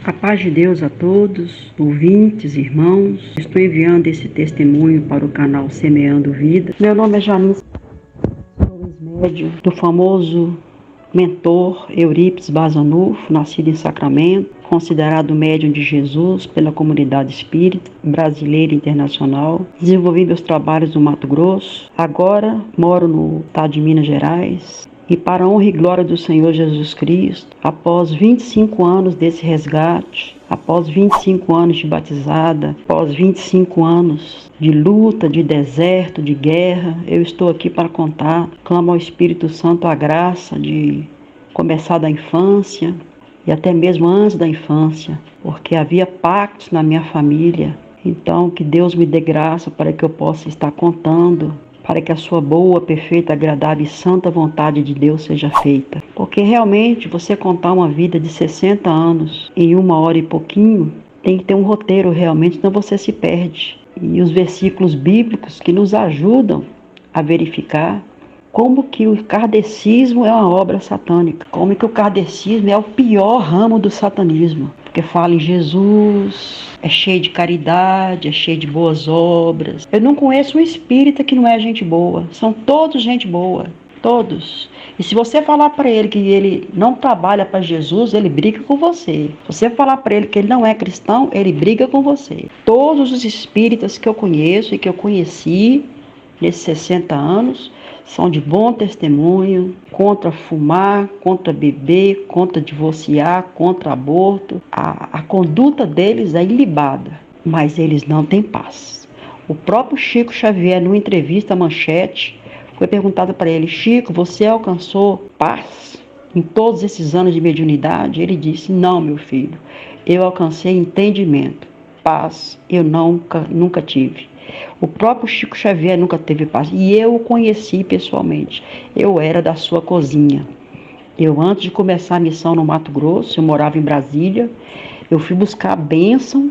A paz de Deus a todos, ouvintes, irmãos. Estou enviando esse testemunho para o canal Semeando Vida. Meu nome é Janice, sou ex-médium do famoso mentor Eurípides Bazanufo, nascido em Sacramento, considerado médium de Jesus pela comunidade espírita brasileira e internacional. Desenvolvi meus trabalhos no Mato Grosso. Agora moro no estado de Minas Gerais. E para a honra e glória do Senhor Jesus Cristo, após 25 anos desse resgate, após 25 anos de batizada, após 25 anos de luta, de deserto, de guerra, eu estou aqui para contar. Clamo ao Espírito Santo a graça de começar da infância e até mesmo antes da infância, porque havia pactos na minha família. Então, que Deus me dê graça para que eu possa estar contando, para que a sua boa, perfeita, agradável e santa vontade de Deus seja feita. Porque realmente você contar uma vida de 60 anos em 1 hora e pouquinho, tem que ter um roteiro realmente, senão você se perde. E os versículos bíblicos que nos ajudam a verificar como que o kardecismo é uma obra satânica, como que o kardecismo é o pior ramo do satanismo, porque fala em Jesus, é cheio de caridade, é cheio de boas obras. Eu não conheço um espírita que não é gente boa, são todos gente boa, todos. E se você falar para ele que ele não trabalha para Jesus, ele briga com você. Se você falar para ele que ele não é cristão, ele briga com você. Todos os espíritas que eu conheço e que eu conheci nesses 60 anos, são de bom testemunho, contra fumar, contra beber, contra divorciar, contra aborto. A conduta deles é ilibada, mas eles não têm paz. O próprio Chico Xavier, numa entrevista à Manchete, foi perguntado para ele: Chico, você alcançou paz em todos esses anos de mediunidade? Ele disse: não, meu filho, eu alcancei entendimento. Paz eu nunca tive. O próprio Chico Xavier nunca teve paz. E eu o conheci pessoalmente. Eu era da sua cozinha. Eu, antes de começar a missão no Mato Grosso, eu morava em Brasília. Eu fui buscar a bênção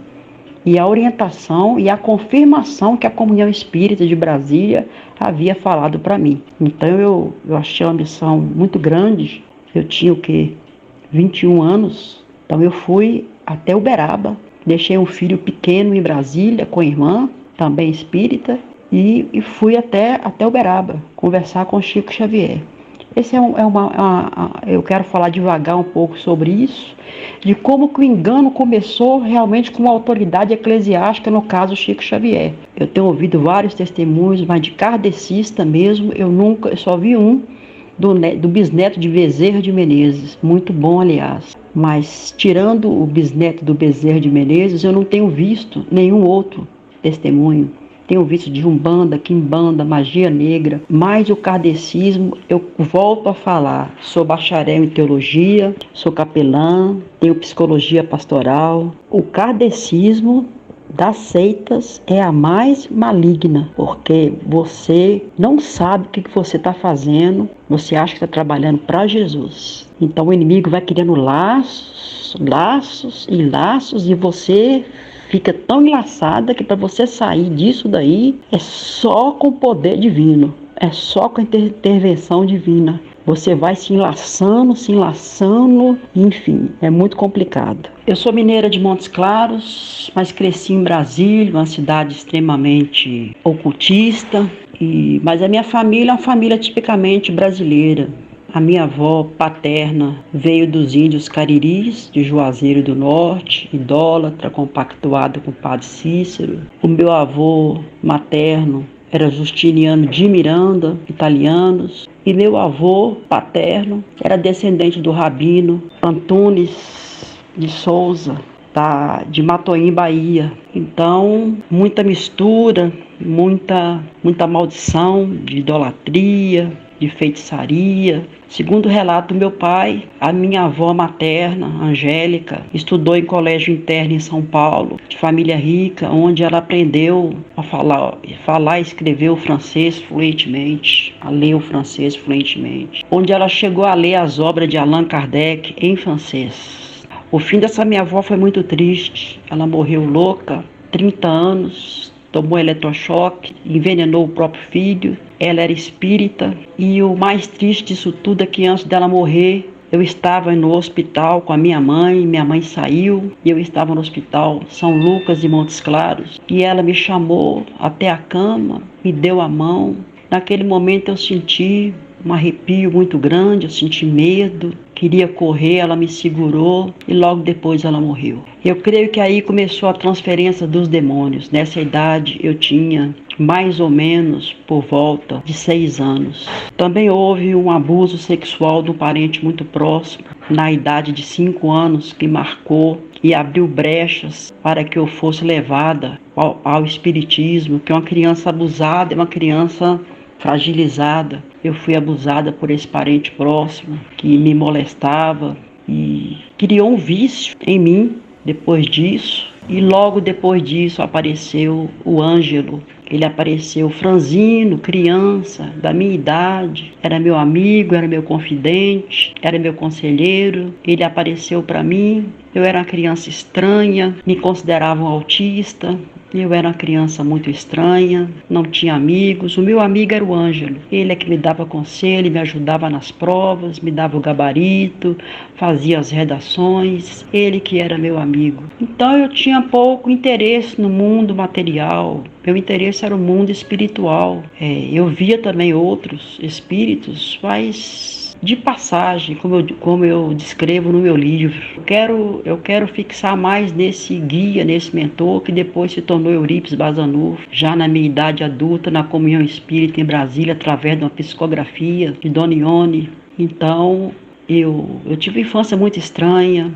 e a orientação e a confirmação que a Comunhão Espírita de Brasília havia falado para mim. Então eu achei uma missão muito grande. Eu tinha 21 anos. Então eu fui até Uberaba. Deixei um filho pequeno em Brasília com a irmã, também espírita, e fui até Uberaba conversar com Chico Xavier. Eu quero falar devagar um pouco sobre isso, de como que o engano começou realmente com a autoridade eclesiástica, no caso Chico Xavier. Eu tenho ouvido vários testemunhos, mas de kardecista mesmo, eu só vi um, do bisneto de Bezerra de Menezes, muito bom, aliás. Mas, tirando o bisneto do Bezerra de Menezes, eu não tenho visto nenhum outro testemunho. Tenho visto de Umbanda, Quimbanda, magia negra, mas o kardecismo, eu volto a falar. Sou bacharel em teologia, sou capelã, tenho psicologia pastoral. O kardecismo das seitas é a mais maligna, porque você não sabe o que você está fazendo, você acha que está trabalhando para Jesus. Então o inimigo vai criando laços e você fica tão enlaçada que para você sair disso daí é só com o poder divino, é só com a intervenção divina. Você vai se enlaçando, enfim, é muito complicado. Eu sou mineira de Montes Claros, mas cresci em Brasília, uma cidade extremamente ocultista, mas a minha família é uma família tipicamente brasileira. A minha avó paterna veio dos índios cariris, de Juazeiro do Norte, idólatra, compactuada com o padre Cícero. O meu avô materno era Justiniano de Miranda, italianos. E meu avô paterno era descendente do rabino Antunes de Souza, de Matoim, Bahia. Então, muita mistura, muita maldição de idolatria, de feitiçaria. Segundo o relato do meu pai, a minha avó materna, Angélica, estudou em colégio interno em São Paulo, de família rica, onde ela aprendeu a falar e escrever o francês fluentemente, a ler o francês fluentemente, onde ela chegou a ler as obras de Allan Kardec em francês. O fim dessa minha avó foi muito triste. Ela morreu louca, 30 anos, tomou eletrochoque, envenenou o próprio filho. Ela era espírita e o mais triste disso tudo é que antes dela morrer, Eu estava no hospital com a minha mãe saiu e eu estava no hospital São Lucas de Montes Claros e ela me chamou até a cama, me deu a mão. Naquele momento eu senti um arrepio muito grande, eu senti medo, queria correr, ela me segurou e logo depois ela morreu. Eu creio que aí começou a transferência dos demônios. Nessa idade eu tinha mais ou menos por volta de 6 anos. Também houve um abuso sexual de um parente muito próximo, na idade de 5 anos, que marcou e abriu brechas para que eu fosse levada ao espiritismo, que uma criança abusada é uma criança fragilizada. Eu fui abusada por esse parente próximo que me molestava e criou um vício em mim depois disso. E logo depois disso apareceu o Ângelo. Ele apareceu franzino, criança, da minha idade, era meu amigo, era meu confidente, era meu conselheiro. Ele apareceu para mim, eu era uma criança estranha, me consideravam autista, eu era uma criança muito estranha, não tinha amigos. O meu amigo era o Ângelo, ele é que me dava conselho, me ajudava nas provas, me dava o gabarito, fazia as redações, ele que era meu amigo. Então eu tinha pouco interesse no mundo material, meu interesse era o mundo espiritual. Eu via também outros espíritos, mas de passagem, como eu descrevo no meu livro. Eu quero fixar mais nesse guia, nesse mentor, que depois se tornou Eurípides Bazanufo, já na minha idade adulta, na Comunhão Espírita em Brasília, através de uma psicografia de Dona Ione. Então, eu tive uma infância muito estranha.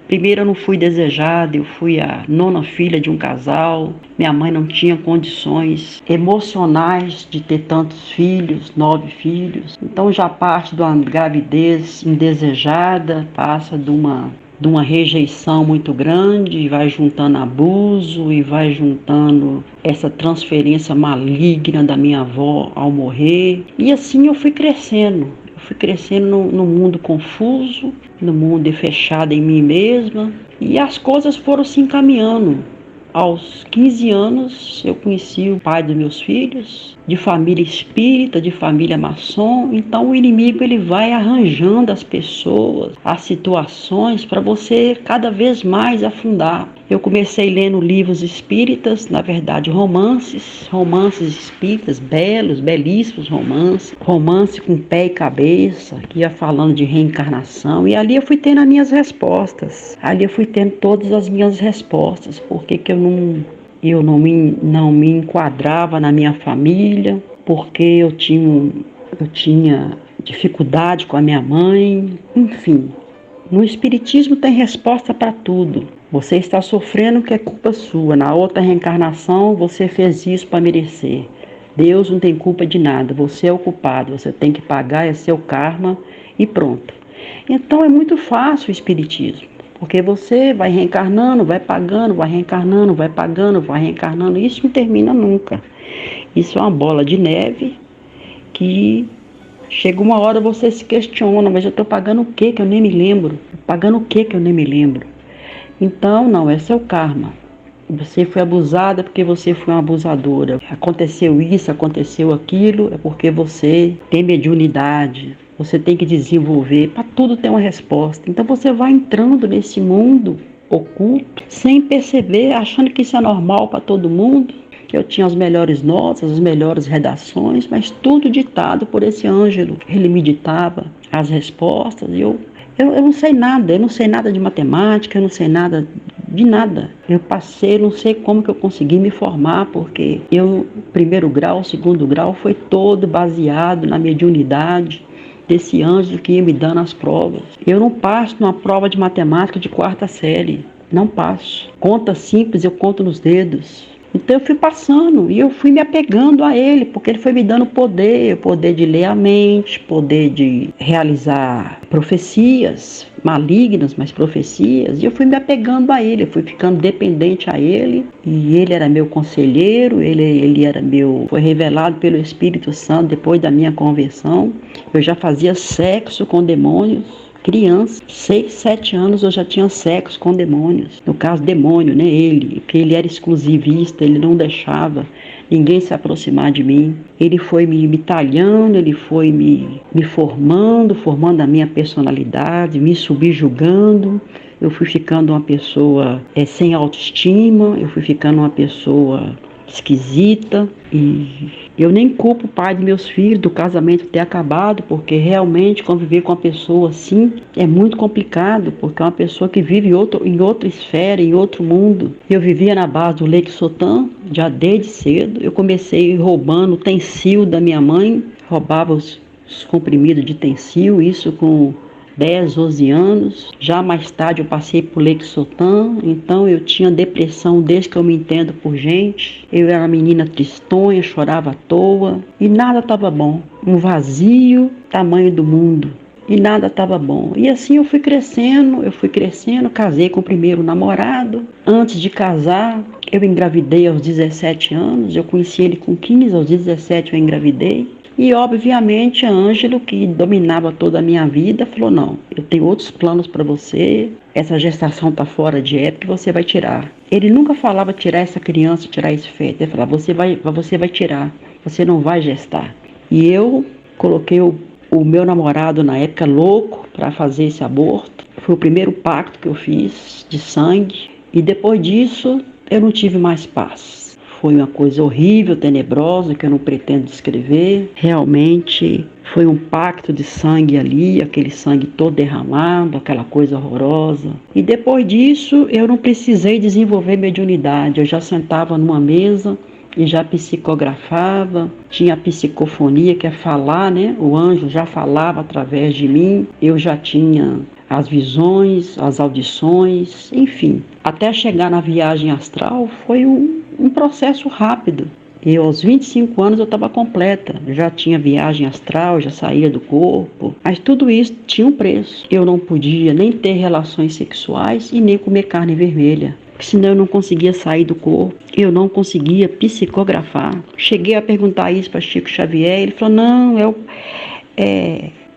Primeiro eu não fui desejada, eu fui a 9ª filha de um casal. Minha mãe não tinha condições emocionais de ter tantos filhos, 9 filhos. Então já parte de uma gravidez indesejada, passa de uma rejeição muito grande, e vai juntando abuso e vai juntando essa transferência maligna da minha avó ao morrer. E assim eu fui crescendo. Fui crescendo num mundo confuso, no mundo fechado em mim mesma, e as coisas foram se encaminhando. Aos 15 anos eu conheci o pai dos meus filhos, de família espírita, de família maçom. Então o inimigo ele vai arranjando as pessoas, as situações para você cada vez mais afundar. Eu comecei lendo livros espíritas, na verdade romances espíritas, belíssimos romances, romance com pé e cabeça, que ia falando de reencarnação, e ali eu fui tendo as minhas respostas, ali eu fui tendo todas as minhas respostas, porque que eu não me enquadrava na minha família, porque eu tinha dificuldade com a minha mãe, enfim. No espiritismo tem resposta para tudo. Você está sofrendo que é culpa sua. Na outra reencarnação você fez isso para merecer. Deus não tem culpa de nada. Você é o culpado. Você tem que pagar, é seu karma e pronto. Então é muito fácil o espiritismo. Porque você vai reencarnando, vai pagando, vai reencarnando, vai pagando, vai reencarnando. Isso não termina nunca. Isso é uma bola de neve que chega uma hora você se questiona, mas eu estou pagando o que eu nem me lembro? Pagando o que eu nem me lembro? Então, não, esse é o karma. Você foi abusada porque você foi uma abusadora. Aconteceu isso, aconteceu aquilo, é porque você tem mediunidade. Você tem que desenvolver, para tudo tem uma resposta. Então você vai entrando nesse mundo oculto, sem perceber, achando que isso é normal para todo mundo. Eu tinha as melhores notas, as melhores redações, mas tudo ditado por esse Ângelo. Ele me ditava as respostas e eu não sei nada de matemática, eu não sei nada de nada. Eu passei, não sei como que eu consegui me formar, porque primeiro grau, segundo grau, foi todo baseado na mediunidade desse Ângelo que ia me dando as provas. Eu não passo numa prova de matemática de 4ª série, não passo. Conta simples, eu conto nos dedos. Então eu fui passando e eu fui me apegando a ele, porque ele foi me dando poder de ler a mente, poder de realizar profecias malignas, mas profecias, e eu fui me apegando a ele, eu fui ficando dependente a ele, e ele era meu conselheiro, ele era foi revelado pelo Espírito Santo depois da minha conversão. Eu já fazia sexo com demônios, criança, 6, 7 anos eu já tinha sexo com demônios. No caso, demônio, né? Porque ele era exclusivista, ele não deixava ninguém se aproximar de mim. Ele foi me talhando, ele foi me formando a minha personalidade, me subjugando. Eu fui ficando uma pessoa sem autoestima, eu fui ficando uma pessoa esquisita, e eu nem culpo o pai de meus filhos do casamento ter acabado, porque realmente conviver com uma pessoa assim é muito complicado, porque é uma pessoa que vive em outra esfera, em outro mundo. Eu vivia na base do Lexotan, já desde cedo. Eu comecei roubando o Tensil da minha mãe, roubava os comprimidos de Tensil, isso com 10, 11 anos. Já mais tarde eu passei por Lexotan, então eu tinha depressão desde que eu me entendo por gente. Eu era uma menina tristonha, chorava à toa e nada estava bom. Um vazio tamanho do mundo e nada estava bom. E assim eu fui crescendo, casei com o primeiro namorado. Antes de casar, eu engravidei aos 17 anos, eu conheci ele com 15, aos 17 eu engravidei. E obviamente Ângelo, que dominava toda a minha vida, falou: não, eu tenho outros planos para você, essa gestação está fora de época e você vai tirar. Ele nunca falava tirar essa criança, tirar esse feto, ele falava: você vai tirar, você não vai gestar. E eu coloquei o meu namorado na época louco para fazer esse aborto. Foi o primeiro pacto que eu fiz de sangue e depois disso eu não tive mais paz. Foi uma coisa horrível, tenebrosa, que eu não pretendo descrever. Realmente foi um pacto de sangue ali, aquele sangue todo derramado, aquela coisa horrorosa. E depois disso, eu não precisei desenvolver mediunidade. Eu já sentava numa mesa e já psicografava. Tinha a psicofonia, que é falar, né? O anjo já falava através de mim. Eu já tinha as visões, as audições, enfim. Até chegar na viagem astral foi um processo rápido. E aos 25 anos eu estava completa, já tinha viagem astral, já saía do corpo, mas tudo isso tinha um preço. Eu não podia nem ter relações sexuais e nem comer carne vermelha, porque senão eu não conseguia sair do corpo, eu não conseguia psicografar. Cheguei a perguntar isso para Chico Xavier, ele falou: não,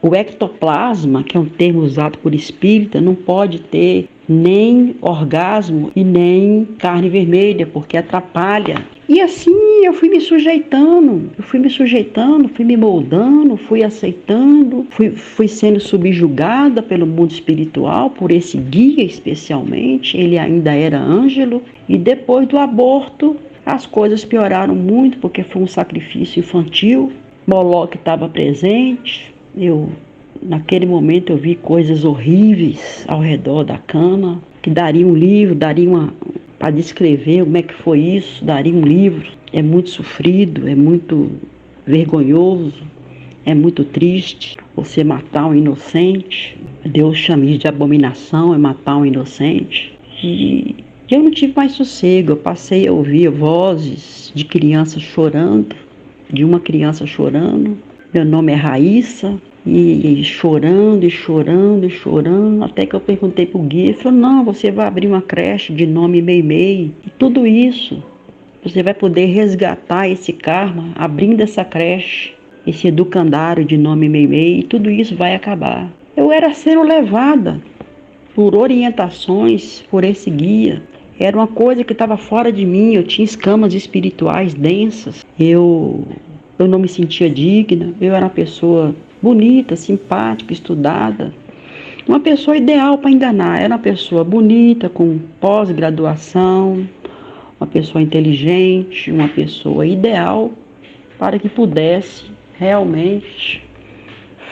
o ectoplasma, que é um termo usado por espírita, não pode ter nem orgasmo e nem carne vermelha, porque atrapalha. E assim eu fui me sujeitando, fui me moldando, fui aceitando, fui sendo subjugada pelo mundo espiritual, por esse guia especialmente. Ele ainda era Ângelo. E depois do aborto, as coisas pioraram muito, porque foi um sacrifício infantil. Moloque estava presente. Naquele momento eu vi coisas horríveis ao redor da cama, que daria um livro, para descrever como é que foi isso, daria um livro. É muito sofrido, é muito vergonhoso, é muito triste você matar um inocente. Deus chama isso de abominação, é matar um inocente. E eu não tive mais sossego, eu passei a ouvir vozes de crianças chorando, de uma criança chorando. Meu nome é Raíssa. E chorando, até que eu perguntei pro guia, ele falou: não, você vai abrir uma creche de nome Meimei, e tudo isso, você vai poder resgatar esse karma, abrindo essa creche, esse educandário de nome Meimei, e tudo isso vai acabar. Eu era sendo levada por orientações, por esse guia. Era uma coisa que estava fora de mim, eu tinha escamas espirituais densas, eu não me sentia digna, eu era uma pessoa bonita, simpática, estudada, uma pessoa ideal para enganar. Era uma pessoa bonita, com pós-graduação, uma pessoa inteligente, uma pessoa ideal para que pudesse realmente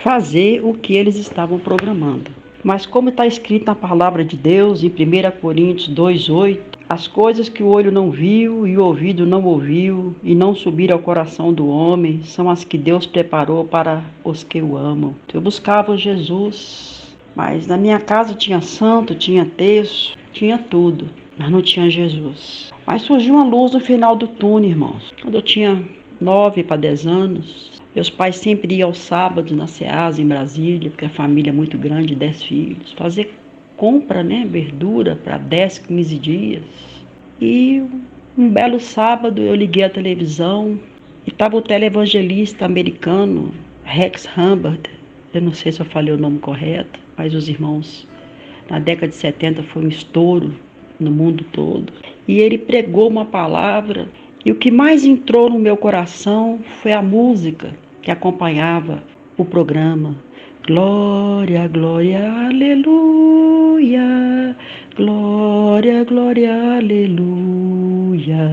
fazer o que eles estavam programando. Mas como está escrito na palavra de Deus, em 1 Coríntios 2,8, as coisas que o olho não viu e o ouvido não ouviu e não subiram ao coração do homem são as que Deus preparou para os que o amam. Eu buscava Jesus, mas na minha casa tinha santo, tinha terço, tinha tudo, mas não tinha Jesus. Mas surgiu uma luz no final do túnel, irmãos. Quando eu tinha 9 para 10 anos, meus pais sempre iam aos sábados na Ceasa, em Brasília, porque a família é muito grande, 10 filhos, fazer compra, verdura para 10, 15 dias. E um belo sábado eu liguei a televisão e estava o televangelista americano Rex Humbard eu não sei se eu falei o nome correto, mas os irmãos, na década de 70 foi um estouro no mundo todo. E ele pregou uma palavra, e o que mais entrou no meu coração foi a música que acompanhava o programa. Glória, glória, aleluia. Glória, glória, aleluia.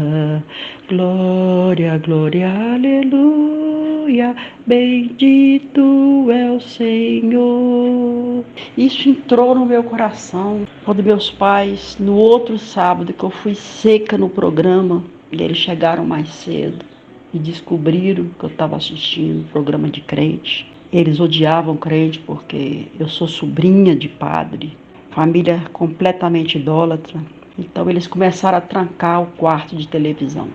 Glória, glória, aleluia. Bendito é o Senhor. Isso entrou no meu coração quando meus pais, no outro sábado que eu fui seca no programa, e eles chegaram mais cedo e descobriram que eu estava assistindo programa de crente. Eles odiavam crente porque eu sou sobrinha de padre, família completamente idólatra. Então eles começaram a trancar o quarto de televisão.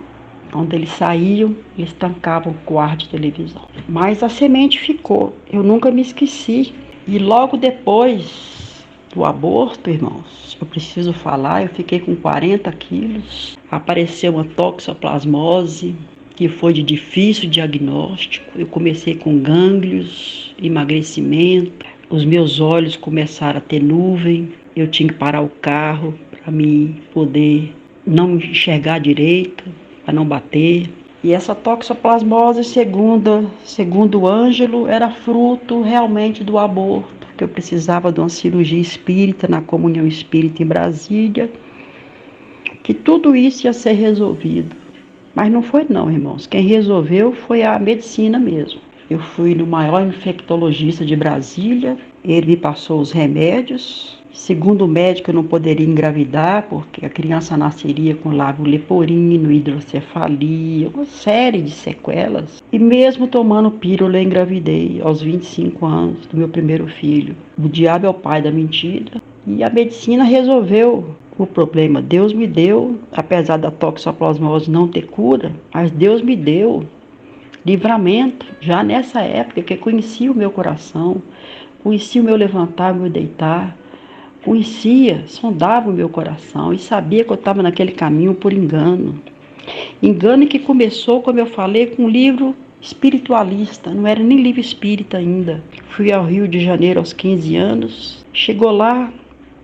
Quando eles saíam, eles trancavam o quarto de televisão. Mas a semente ficou, eu nunca me esqueci. E logo depois do aborto, irmãos, eu preciso falar, eu fiquei com 40 quilos, apareceu uma toxoplasmose, que foi de difícil diagnóstico. Eu comecei com gânglios, emagrecimento, os meus olhos começaram a ter nuvem, eu tinha que parar o carro para mim poder não enxergar direito, para não bater. E essa toxoplasmose, segundo o Ângelo, era fruto realmente do aborto, que eu precisava de uma cirurgia espírita na Comunhão Espírita em Brasília, que tudo isso ia ser resolvido. Mas não foi não, irmãos. Quem resolveu foi a medicina mesmo. Eu fui no maior infectologista de Brasília, ele me passou os remédios. Segundo o médico, eu não poderia engravidar, porque a criança nasceria com lábio leporino, hidrocefalia, uma série de sequelas. E mesmo tomando pílula, eu engravidei aos 25 anos do meu primeiro filho. O diabo é o pai da mentira. E a medicina resolveu o problema. Deus me deu, apesar da toxoplasmose não ter cura, mas Deus me deu livramento, já nessa época que conhecia o meu coração, conhecia o meu levantar, o meu deitar, conhecia, sondava o meu coração e sabia que eu estava naquele caminho por engano. Engano que começou, como eu falei, com um livro espiritualista, não era nem livro espírita ainda. Fui ao Rio de Janeiro aos 15 anos, chegou lá,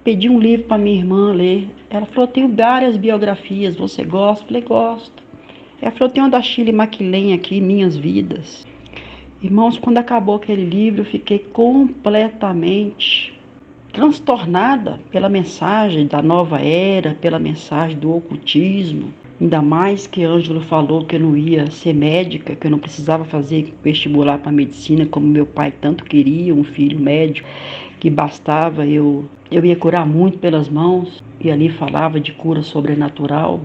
pedi um livro para minha irmã ler. Ela falou, tenho várias biografias, você gosta? Eu falei, gosto. Ela falou, tem uma da Shirley MacLaine aqui, Minhas Vidas. Irmãos, quando acabou aquele livro, eu fiquei completamente transtornada pela mensagem da nova era, pela mensagem do ocultismo. Ainda mais que Ângelo falou que eu não ia ser médica, que eu não precisava fazer vestibular para medicina, como meu pai tanto queria, um filho médico, que bastava eu ia curar muito pelas mãos. E ali falava de cura sobrenatural,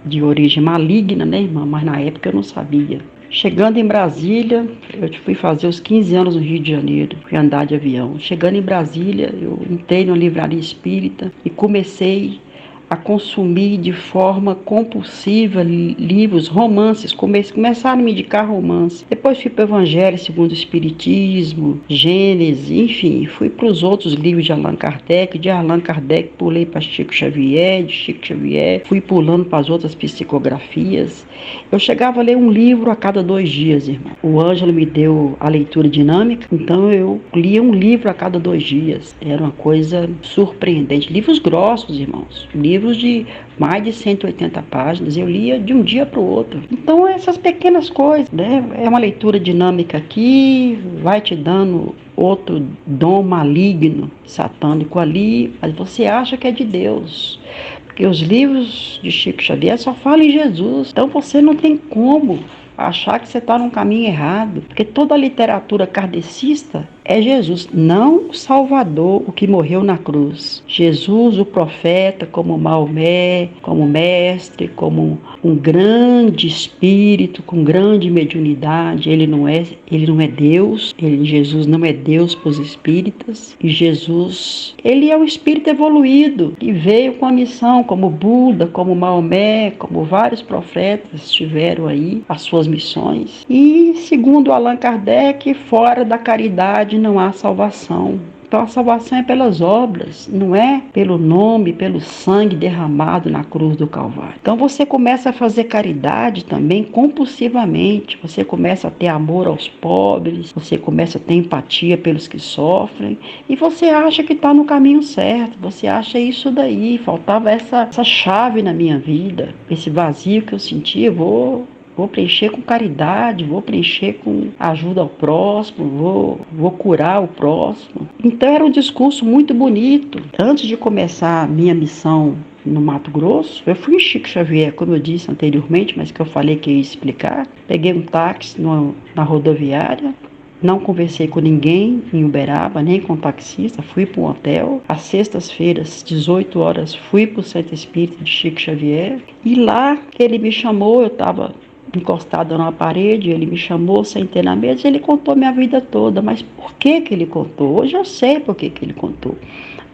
de origem maligna, né, irmã? Mas na época eu não sabia. Chegando em Brasília, eu fui fazer os 15 anos no Rio de Janeiro, fui andar de avião. Chegando em Brasília, eu entrei numa livraria espírita e comecei a consumir de forma compulsiva livros, romances, começaram a me indicar romance. Depois fui para o Evangelho segundo o Espiritismo, Gênesis, enfim, fui para os outros livros de Allan Kardec. De Allan Kardec pulei para Chico Xavier, de Chico Xavier fui pulando para as outras psicografias. Eu chegava a ler um livro a cada 2 dias, irmão. O Ângelo me deu a leitura dinâmica, então eu lia um livro a cada 2 dias. Era uma coisa surpreendente. Livros grossos, irmãos. Livros de mais de 180 páginas, eu lia de um dia para o outro. Então, essas pequenas coisas, né? É uma leitura dinâmica aqui, vai te dando outro dom maligno, satânico ali, mas você acha que é de Deus. Porque os livros de Chico Xavier só falam em Jesus. Então, você não tem como achar que você está num caminho errado. Porque toda a literatura kardecista é Jesus, não o Salvador, o que morreu na cruz. Jesus, o profeta, como Maomé, como mestre, como um grande espírito, com grande mediunidade. Ele não é Deus, Jesus não é Deus para os espíritas. E Jesus, ele é um espírito evoluído, que veio com a missão, como Buda, como Maomé, como vários profetas tiveram aí as suas missões. E, segundo Allan Kardec, fora da caridade não há salvação. Então a salvação é pelas obras, não é pelo nome, pelo sangue derramado na cruz do Calvário. Então você começa a fazer caridade também compulsivamente, você começa a ter amor aos pobres, você começa a ter empatia pelos que sofrem, e você acha que está no caminho certo, você acha isso daí, faltava essa chave na minha vida, esse vazio que eu sentia, vou preencher com caridade, vou preencher com ajuda ao próximo, vou curar o próximo. Então era um discurso muito bonito. Antes de começar a minha missão no Mato Grosso, eu fui em Chico Xavier, como eu disse anteriormente, mas que eu falei que ia explicar. Peguei um táxi na rodoviária, não conversei com ninguém em Uberaba, nem com taxista, fui para um hotel. Às sextas-feiras, 18 horas, fui para o Centro Espírita de Chico Xavier. E lá ele me chamou, eu estava encostada numa parede, ele me chamou, sentei na mesa, ele contou minha vida toda. Mas por que ele contou? Hoje eu sei por que ele contou.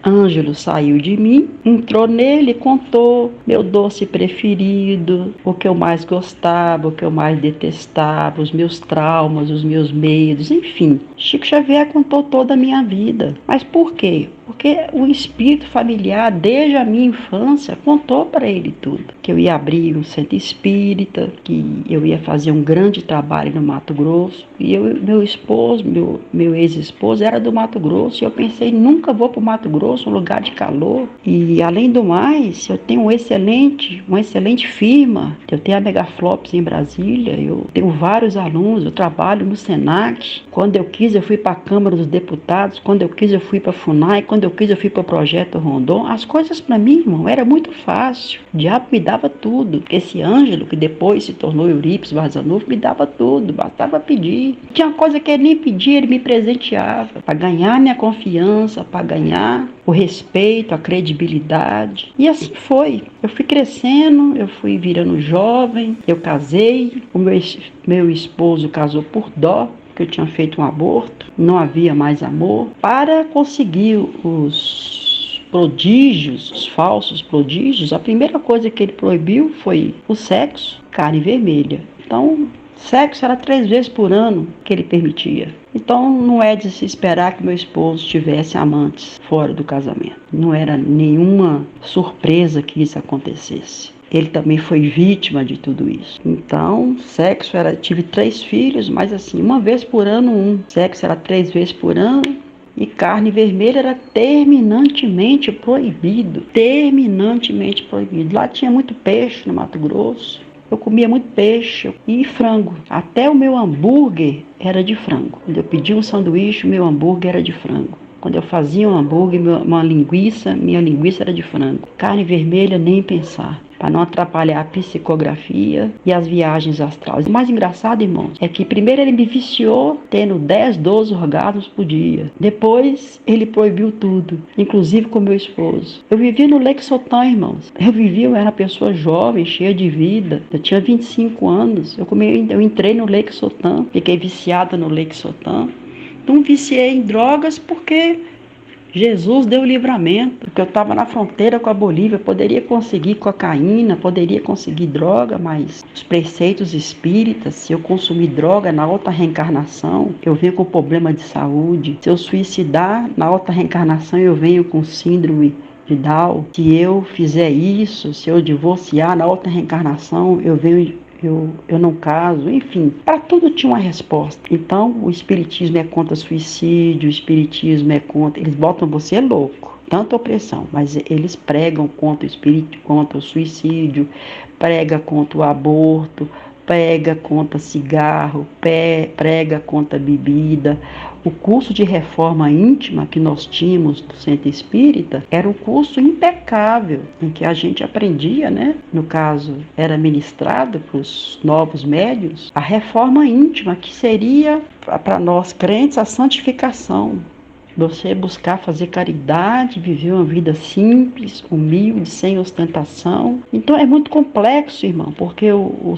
Ângelo saiu de mim, entrou nele e contou meu doce preferido, o que eu mais gostava, o que eu mais detestava, os meus traumas, os meus medos, enfim. Chico Xavier contou toda a minha vida. Mas por quê? Porque o espírito familiar, desde a minha infância, contou para ele tudo. Que eu ia abrir um centro espírita, que eu ia fazer um grande trabalho no Mato Grosso. E meu esposo, meu ex-esposo, era do Mato Grosso. E eu pensei, nunca vou para o Mato Grosso, um lugar de calor. E além do mais, eu tenho uma excelente firma. Eu tenho a Megaflops em Brasília, eu tenho vários alunos, eu trabalho no Senac. Quando eu quis, eu fui para a Câmara dos Deputados. Quando eu quis, eu fui para a FUNAI. Quando eu quis, eu fui para o Projeto Rondon. As coisas para mim, irmão, era muito fácil. O diabo me dava tudo. Esse Ângelo, que depois se tornou Eurípides Vazanufo, me dava tudo, bastava pedir. Tinha uma coisa que ele nem pedia, ele me presenteava. Para ganhar minha confiança, para ganhar o respeito, a credibilidade. E assim foi. Eu fui crescendo, eu fui virando jovem, eu casei, o meu esposo casou por dó, que eu tinha feito um aborto, não havia mais amor. Para conseguir os prodígios, os falsos prodígios, a primeira coisa que ele proibiu foi o sexo, carne vermelha. Então, sexo era 3 vezes por ano que ele permitia. Então, não é de se esperar que meu esposo tivesse amantes fora do casamento. Não era nenhuma surpresa que isso acontecesse. Ele também foi vítima de tudo isso. Então, sexo era... Tive 3 filhos, mas assim, 1 vez por ano, 1. Sexo era 3 vezes por ano. E carne vermelha era terminantemente proibido. Terminantemente proibido. Lá tinha muito peixe no Mato Grosso. Eu comia muito peixe e frango. Até o meu hambúrguer era de frango. Quando eu pedia um sanduíche, o meu hambúrguer era de frango. Quando eu fazia um hambúrguer, minha linguiça era de frango. Carne vermelha, nem pensar. Para não atrapalhar a psicografia e as viagens astrais. O mais engraçado, irmãos, é que primeiro ele me viciou tendo 10, 12 orgasmos por dia. Depois ele proibiu tudo, inclusive com meu esposo. Eu vivia no Lexotan, irmãos. Eu era uma pessoa jovem, cheia de vida. Eu tinha 25 anos. Eu entrei no Lexotan, fiquei viciada no Lexotan. Não viciei em drogas porque Jesus deu livramento, porque eu estava na fronteira com a Bolívia, poderia conseguir cocaína, poderia conseguir droga, mas os preceitos espíritas, se eu consumir droga na outra reencarnação, eu venho com problema de saúde. Se eu suicidar, na outra reencarnação eu venho com síndrome de Down. Se eu fizer isso, se eu divorciar, na outra reencarnação eu não caso, enfim, para tudo tinha uma resposta. Então, o espiritismo é contra suicídio, o espiritismo é contra... Eles botam você louco, tanta opressão, mas eles pregam contra o espírito, contra o suicídio, prega contra o aborto, prega contra cigarro, prega contra bebida. O curso de reforma íntima que nós tínhamos do Centro Espírita era um curso impecável, em que a gente aprendia, né? No caso, era ministrado para os novos médiuns, a reforma íntima, que seria, para nós crentes, a santificação. Você buscar fazer caridade, viver uma vida simples, humilde, sem ostentação. Então é muito complexo, irmão, porque o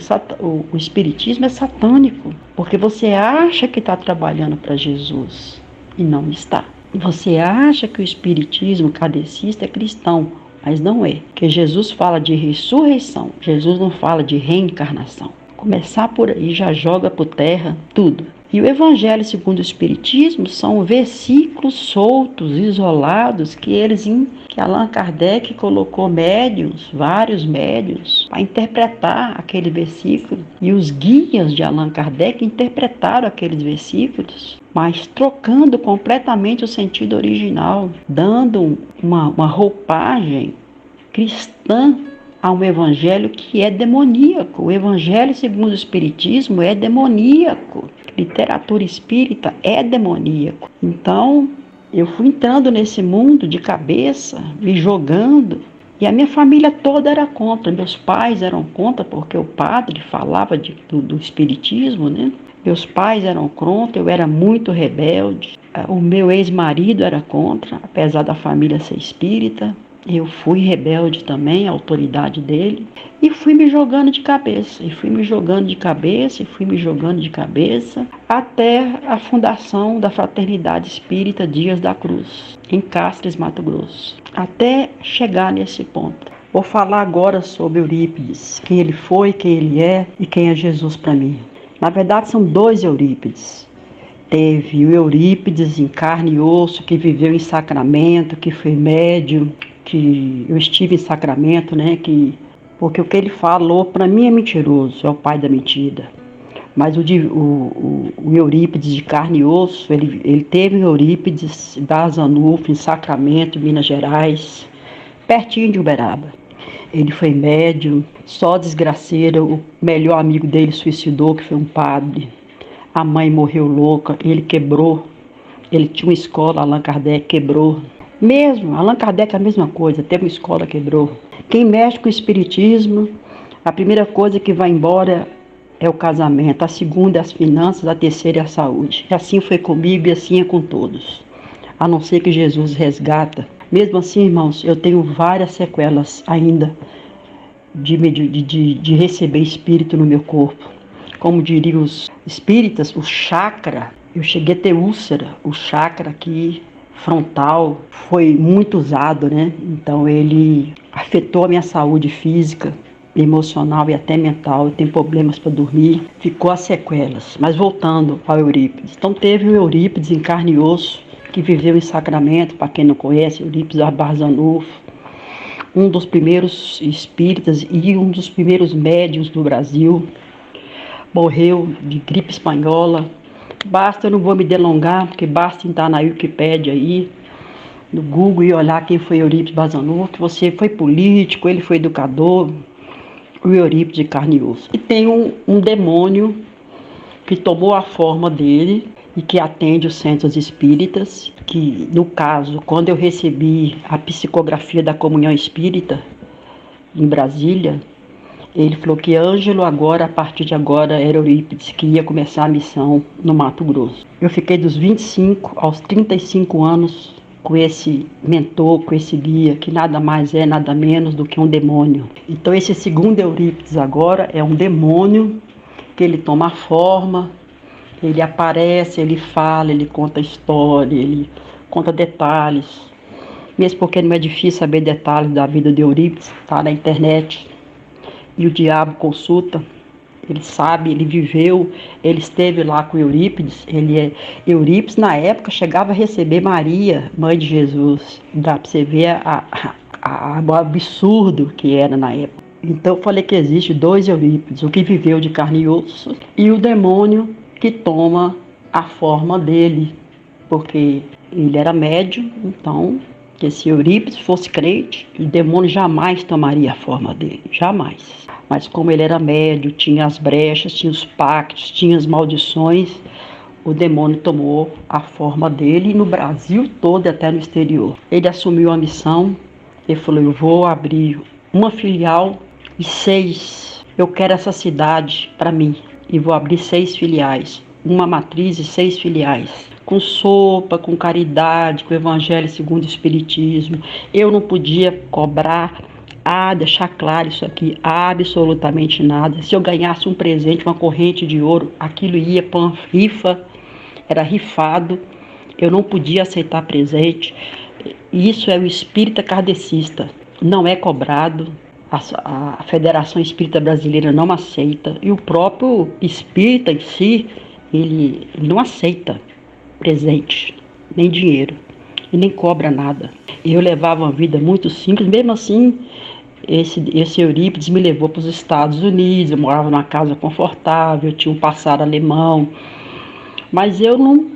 espiritismo é satânico. Porque você acha que está trabalhando para Jesus e não está. Você acha que o espiritismo kardecista é cristão, mas não é. Porque Jesus fala de ressurreição, Jesus não fala de reencarnação. Começar por aí já joga por terra tudo. E o Evangelho segundo o Espiritismo são versículos soltos, isolados, que Allan Kardec colocou médiuns, vários médiuns, para interpretar aquele versículo. E os guias de Allan Kardec interpretaram aqueles versículos, mas trocando completamente o sentido original, dando uma roupagem cristã a um evangelho que é demoníaco. O Evangelho segundo o Espiritismo é demoníaco. Literatura espírita é demoníaco. Então, eu fui entrando nesse mundo de cabeça, me jogando, e a minha família toda era contra. Meus pais eram contra, porque o padre falava do espiritismo, né? Meus pais eram contra, eu era muito rebelde. O meu ex-marido era contra, apesar da família ser espírita. Eu fui rebelde também, a autoridade dele, e fui me jogando de cabeça, até a fundação da Fraternidade Espírita Dias da Cruz, em Castres, Mato Grosso, até chegar nesse ponto. Vou falar agora sobre Eurípides, quem ele foi, quem ele é e quem é Jesus para mim. Na verdade, são dois Eurípides. Teve o Eurípides em carne e osso, que viveu em Sacramento, que foi médium, que eu estive em Sacramento, né? Porque o que ele falou para mim é mentiroso, é o pai da mentira. Mas o Eurípides de carne e osso, ele teve o Eurípides Barzanufo em Sacramento, Minas Gerais, pertinho de Uberaba. Ele foi médium, só desgraceira, o melhor amigo dele suicidou, que foi um padre. A mãe morreu louca, ele quebrou. Ele tinha uma escola, Allan Kardec quebrou. Mesmo, Allan Kardec é a mesma coisa, teve uma escola, quebrou. Quem mexe com o espiritismo, a primeira coisa que vai embora é o casamento, a segunda é as finanças, a terceira é a saúde. E assim foi comigo e assim é com todos. A não ser que Jesus resgata. Mesmo assim, irmãos, eu tenho várias sequelas ainda de receber espírito no meu corpo. Como diriam os espíritas, o chakra, eu cheguei a ter úlcera, o chakra aqui frontal foi muito usado, né? Então ele afetou a minha saúde física, emocional e até mental. Eu tenho problemas para dormir, ficou as sequelas. Mas voltando ao Eurípides. Então teve o Eurípides em carne e osso, que viveu em Sacramento, para quem não conhece, Eurípides Barzanufo, um dos primeiros espíritas e um dos primeiros médiuns do Brasil. Morreu de gripe espanhola. Eu não vou me delongar, porque basta entrar na Wikipédia aí, no Google, e olhar quem foi Eurípides Barzanufo, que você foi político, ele foi educador, o Eurípides de carne e osso. E tem um demônio que tomou a forma dele e que atende os centros espíritas, que no caso, quando eu recebi a psicografia da Comunhão Espírita em Brasília, ele falou que Ângelo agora, a partir de agora, era Eurípides, que ia começar a missão no Mato Grosso. Eu fiquei dos 25 aos 35 anos com esse mentor, com esse guia, que nada mais é, nada menos do que um demônio. Então esse segundo Eurípides agora é um demônio, que ele toma forma, ele aparece, ele fala, ele conta história, ele conta detalhes. Mesmo porque não é difícil saber detalhes da vida de Eurípides, está na internet. E o diabo consulta, ele sabe, ele viveu, ele esteve lá com Eurípides. Eurípides na época chegava a receber Maria, mãe de Jesus. Dá para você ver o absurdo que era na época. Então eu falei que existe dois Eurípides, o que viveu de carne e osso e o demônio que toma a forma dele, porque ele era médium. Então, que se Eurípides fosse crente, o demônio jamais tomaria a forma dele, jamais. Mas como ele era médio, tinha as brechas, tinha os pactos, tinha as maldições, o demônio tomou a forma dele no Brasil todo, até no exterior. Ele assumiu a missão, ele falou, eu vou abrir uma filial e 6, eu quero essa cidade para mim, e vou abrir 6 filiais, uma matriz e 6 filiais. Com sopa, com caridade, com evangelho segundo o espiritismo. Eu não podia cobrar, deixar claro isso aqui, absolutamente nada. Se eu ganhasse um presente, uma corrente de ouro, aquilo ia para uma rifa, era rifado. Eu não podia aceitar presente. Isso é o espírita kardecista, não é cobrado. A Federação Espírita Brasileira não aceita. E o próprio espírita em si, ele não aceita presente, nem dinheiro, e nem cobra nada. Eu levava uma vida muito simples, mesmo assim, esse Eurípides me levou para os Estados Unidos, eu morava numa casa confortável, eu tinha um passado alemão, mas eu não,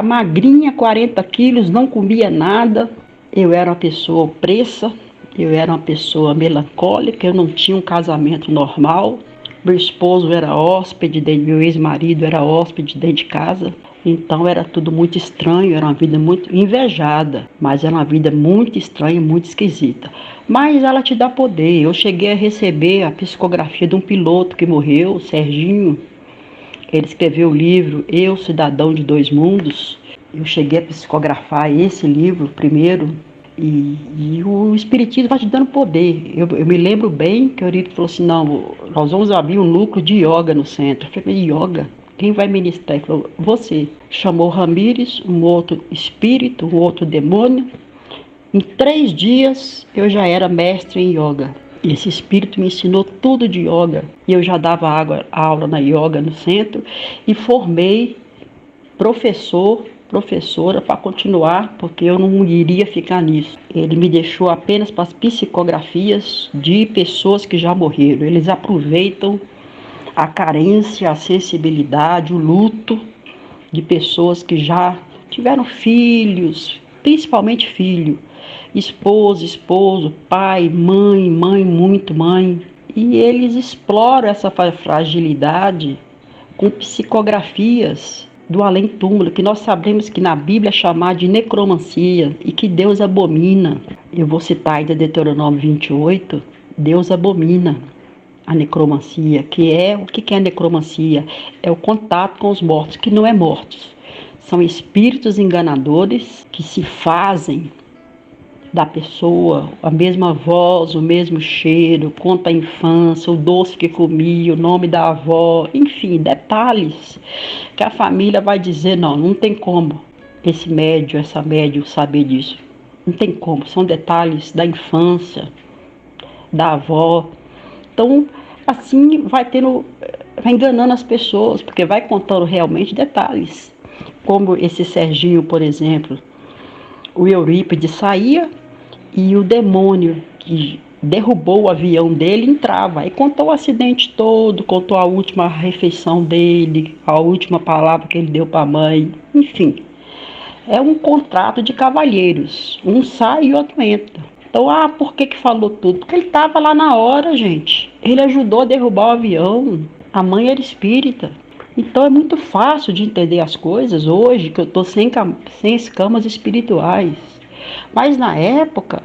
magrinha, 40 quilos, não comia nada, eu era uma pessoa opressa, eu era uma pessoa melancólica, eu não tinha um casamento normal, meu esposo era hóspede, meu ex-marido era hóspede dentro de casa, então era tudo muito estranho, era uma vida muito invejada, mas era uma vida muito estranha, muito esquisita. Mas ela te dá poder. Eu cheguei a receber a psicografia de um piloto que morreu, o Serginho. Ele escreveu o livro Eu, Cidadão de Dois Mundos. Eu cheguei a psicografar esse livro primeiro. E o Espiritismo vai te dando poder. Eu me lembro bem que o Eurípides falou assim, não, nós vamos abrir um núcleo de yoga no centro. Eu falei, yoga? Quem vai ministrar? Ele falou, você. Chamou Ramires, um outro espírito, um outro demônio. Em 3 dias eu já era mestre em yoga. Esse espírito me ensinou tudo de yoga. E eu já dava aula na yoga no centro e formei professora para continuar, porque eu não iria ficar nisso. Ele me deixou apenas para as psicografias de pessoas que já morreram. Eles aproveitam a carência, a sensibilidade, o luto de pessoas que já tiveram filhos, principalmente filho, esposo, pai, mãe, muito mãe. E eles exploram essa fragilidade com psicografias do além-túmulo, que nós sabemos que na Bíblia é chamado de necromancia e que Deus abomina. Eu vou citar ainda Deuteronômio 28, Deus abomina a necromancia, que é, o que é a necromancia? É o contato com os mortos, que não é mortos. São espíritos enganadores que se fazem da pessoa, a mesma voz, o mesmo cheiro, conta a infância, o doce que comia, o nome da avó, enfim, detalhes que a família vai dizer, não tem como esse médium, essa médium saber disso. Não tem como, são detalhes da infância, da avó. Então, assim vai enganando as pessoas, porque vai contando realmente detalhes. Como esse Serginho, por exemplo, o Eurípides saía e o demônio que derrubou o avião dele entrava. Aí contou o acidente todo, contou a última refeição dele, a última palavra que ele deu para a mãe. Enfim, é um contrato de cavalheiros. Um sai e o outro entra. Então, por que falou tudo? Porque ele estava lá na hora, gente. Ele ajudou a derrubar o avião. A mãe era espírita. Então é muito fácil de entender as coisas hoje, que eu estou sem escamas espirituais. Mas na época,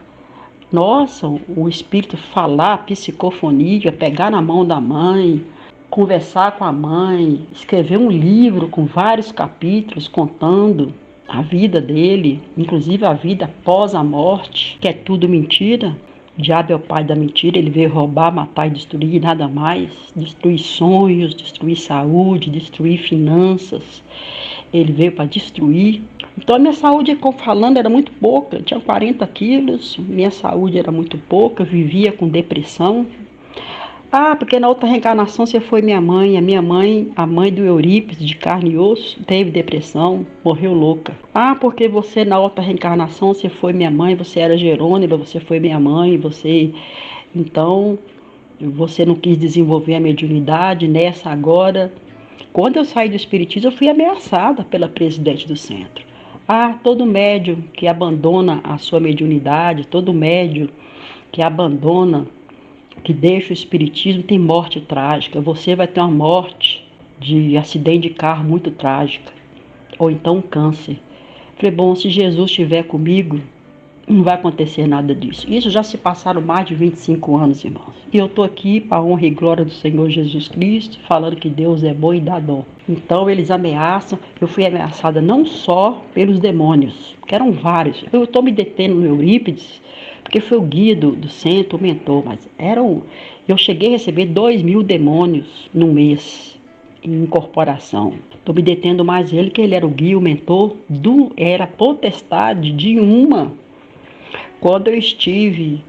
nossa, o espírito falar, psicofonia, pegar na mão da mãe, conversar com a mãe, escrever um livro com vários capítulos contando a vida dele, inclusive a vida após a morte, que é tudo mentira. O diabo é o pai da mentira, ele veio roubar, matar e destruir, nada mais. Destruir sonhos, destruir saúde, destruir finanças. Ele veio para destruir. Então a minha saúde, como falando, era muito pouca. Eu tinha 40 quilos, minha saúde era muito pouca, eu vivia com depressão. Porque na outra reencarnação você foi minha mãe. A mãe do Eurípides, de carne e osso, teve depressão, morreu louca. Porque você na outra reencarnação você foi minha mãe, você era Jerônima, você foi minha mãe, então você não quis desenvolver a mediunidade nessa agora. Quando eu saí do espiritismo, eu fui ameaçada pela presidente do centro. Todo médium que abandona a sua mediunidade, todo médium que abandona, que deixa o espiritismo, tem morte trágica. Você vai ter uma morte de acidente de carro muito trágica, ou então um câncer. Falei, bom, se Jesus estiver comigo, não vai acontecer nada disso. Isso já se passaram mais de 25 anos, irmãos. E eu estou aqui para a honra e glória do Senhor Jesus Cristo, falando que Deus é bom e dá dom. Então eles ameaçam. Eu fui ameaçada não só pelos demônios, que eram vários. Eu estou me detendo no Eurípides, porque foi o guia do centro, o mentor, mas eu cheguei a receber 2.000 demônios no mês em incorporação. Estou me detendo mais ele, que ele era o guia, o mentor, era potestade de uma. Quando eu estive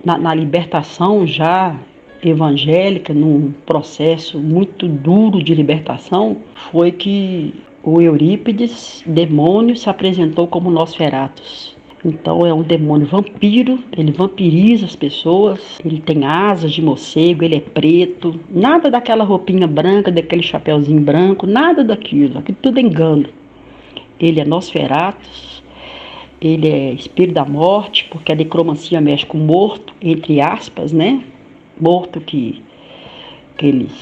na libertação já, evangélica, num processo muito duro de libertação, foi que o Eurípides, demônio, se apresentou como Nosferatus. Então é um demônio vampiro, ele vampiriza as pessoas, ele tem asas de morcego, ele é preto, nada daquela roupinha branca, daquele chapeuzinho branco, nada daquilo, aquilo tudo é engano. Ele é Nosferatus, ele é espírito da morte, porque a necromancia mexe com morto, entre aspas, né? Morto que eles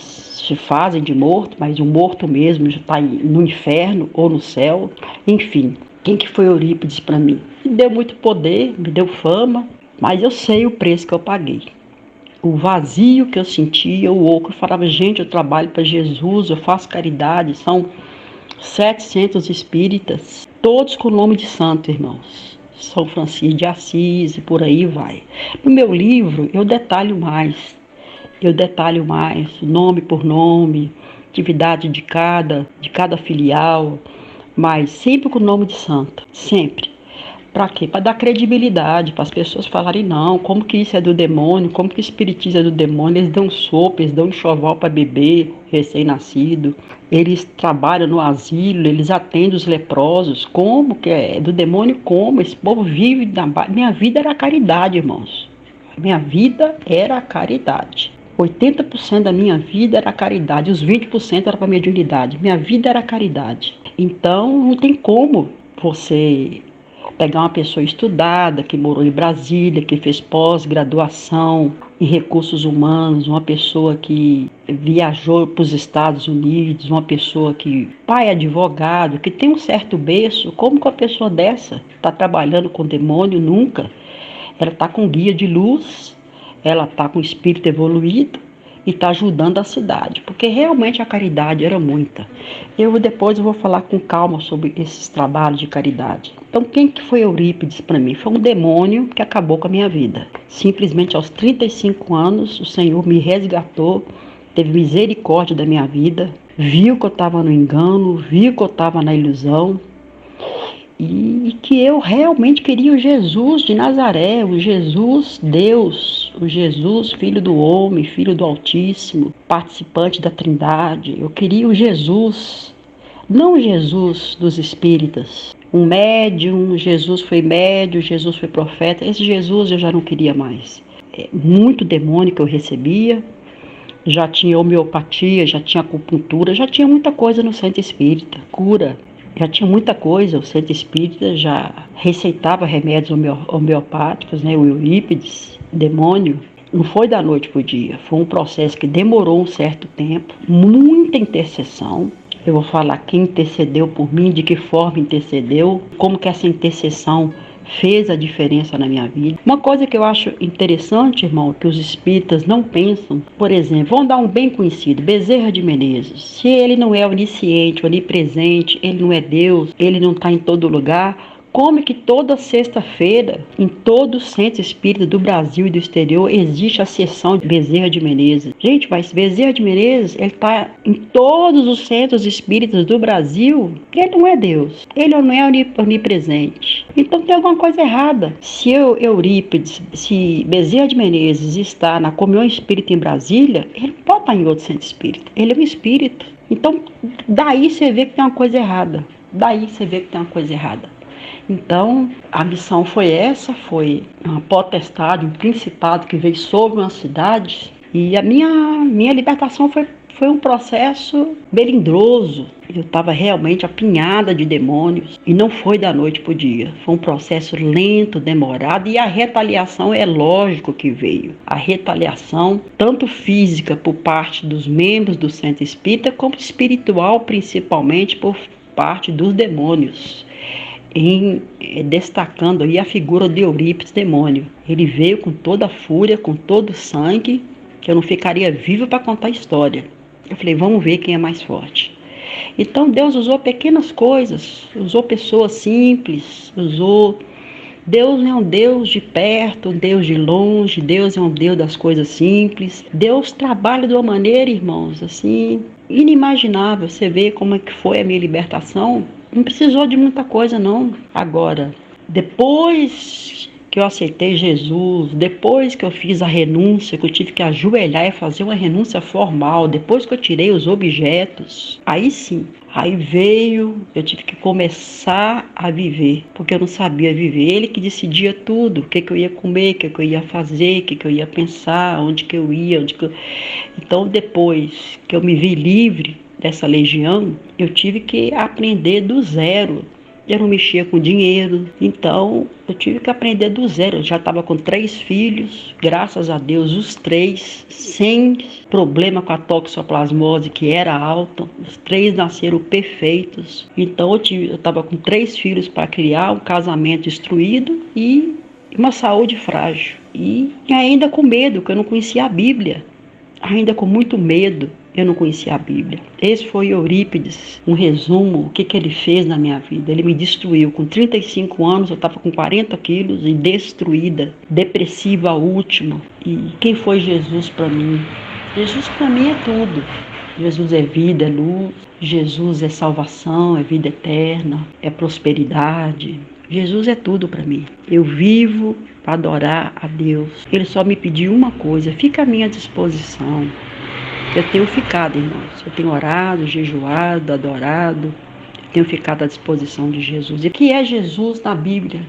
se fazem de morto, mas o morto mesmo já está no inferno ou no céu, enfim. Quem que foi Eurípides para mim? Me deu muito poder, me deu fama, mas eu sei o preço que eu paguei. O vazio que eu sentia, o oco, eu falava, gente, eu trabalho para Jesus, eu faço caridade, são 700 espíritas, todos com nome de santo, irmãos. São Francisco de Assis e por aí vai. No meu livro eu detalho mais, nome por nome, atividade de cada filial, mas sempre com o nome de santo, sempre. Para quê? Para dar credibilidade, para as pessoas falarem, não, como que isso é do demônio, como que o espiritismo é do demônio, eles dão sopa, eles dão enxoval para bebê recém-nascido, eles trabalham no asilo, eles atendem os leprosos, como que é do demônio, como? Esse povo vive, minha vida era caridade, irmãos, minha vida era caridade. 80% da minha vida era caridade, os 20% era para mediunidade. Minha vida era caridade. Então, não tem como você pegar uma pessoa estudada, que morou em Brasília, que fez pós-graduação em recursos humanos, uma pessoa que viajou para os Estados Unidos, uma pessoa que, pai advogado, que tem um certo berço, como que uma pessoa dessa está trabalhando com demônio? Nunca. Ela está com guia de luz, ela está com espírito evoluído e está ajudando a cidade, porque realmente a caridade era muita. Depois eu vou falar com calma sobre esses trabalhos de caridade. Então, quem que foi Eurípides para mim? Foi um demônio que acabou com a minha vida. Simplesmente aos 35 anos, o Senhor me resgatou, teve misericórdia da minha vida, viu que eu estava no engano, viu que eu estava na ilusão, e que eu realmente queria o Jesus de Nazaré, o Jesus Deus, o Jesus Filho do Homem, Filho do Altíssimo, participante da Trindade. Eu queria o Jesus, não o Jesus dos espíritas. Um médium, Jesus foi profeta, esse Jesus eu já não queria mais. Muito demônio que eu recebia, já tinha homeopatia, já tinha acupuntura, já tinha muita coisa no centro espírita, cura. Já tinha muita coisa, o centro espírita já receitava remédios homeopáticos, né? O Eurípides, demônio, não foi da noite para o dia, foi um processo que demorou um certo tempo, muita intercessão. Eu vou falar quem intercedeu por mim, de que forma intercedeu, como que essa intercessão fez a diferença na minha vida. Uma coisa que eu acho interessante, irmão, que os espíritas não pensam, por exemplo, vamos dar um bem conhecido, Bezerra de Menezes. Se ele não é onisciente, onipresente, ele não é Deus, ele não está em todo lugar, como que toda sexta-feira, em todo o centro espírita do Brasil e do exterior, existe a sessão de Bezerra de Menezes? Gente, mas Bezerra de Menezes, ele está em todos os centros espíritas do Brasil, ele não é Deus, ele não é onipresente. Então tem alguma coisa errada. Se Eurípides, se Bezerra de Menezes está na comunhão espírita em Brasília, ele não pode estar em outro centro espírita, ele é um espírito. Então, daí você vê que tem uma coisa errada. Então, a missão foi essa, foi uma potestade, um principado que veio sobre uma cidade, e a minha libertação foi um processo melindroso. Eu estava realmente apinhada de demônios, e não foi da noite para o dia. Foi um processo lento, demorado, e a retaliação é lógico que veio. A retaliação, tanto física por parte dos membros do centro espírita, como espiritual, principalmente por parte dos demônios. Destacando aí a figura de Eurípides, demônio. Ele veio com toda a fúria, com todo o sangue, que eu não ficaria viva para contar a história. Eu falei, vamos ver quem é mais forte. Então Deus usou pequenas coisas, usou pessoas simples, Deus é um Deus de perto, um Deus de longe, Deus é um Deus das coisas simples. Deus trabalha de uma maneira, irmãos, assim, inimaginável. Você vê como é que foi a minha libertação. Não precisou de muita coisa, não. Agora, depois que que eu aceitei Jesus, depois que eu fiz a renúncia, que eu tive que ajoelhar e fazer uma renúncia formal, depois que eu tirei os objetos, aí sim, aí veio, eu tive que começar a viver, porque eu não sabia viver. Ele que decidia tudo, o que eu ia comer, o que eu ia fazer, o que eu ia pensar, onde que eu ia, Então, depois que eu me vi livre dessa legião, eu tive que aprender do zero. Eu não mexia com dinheiro, então eu tive que aprender do zero. Eu já estava com 3 filhos, graças a Deus, os 3, sem problema com a toxoplasmose, que era alta. Os 3 nasceram perfeitos. Então eu estava com 3 filhos para criar, um casamento instruído e uma saúde frágil. E ainda com medo, porque eu não conhecia a Bíblia. Ainda com muito medo, eu não conhecia a Bíblia. Esse foi Eurípides, um resumo, o que ele fez na minha vida. Ele me destruiu. Com 35 anos, eu estava com 40 quilos e destruída, depressiva ao último. E quem foi Jesus para mim? Jesus para mim é tudo. Jesus é vida, é luz. Jesus é salvação, é vida eterna, é prosperidade. Jesus é tudo para mim. Eu vivo para adorar a Deus. Ele só me pediu uma coisa: fica à minha disposição. Eu tenho ficado, irmãos. Eu tenho orado, jejuado, adorado. Eu tenho ficado à disposição de Jesus. E o que é Jesus na Bíblia?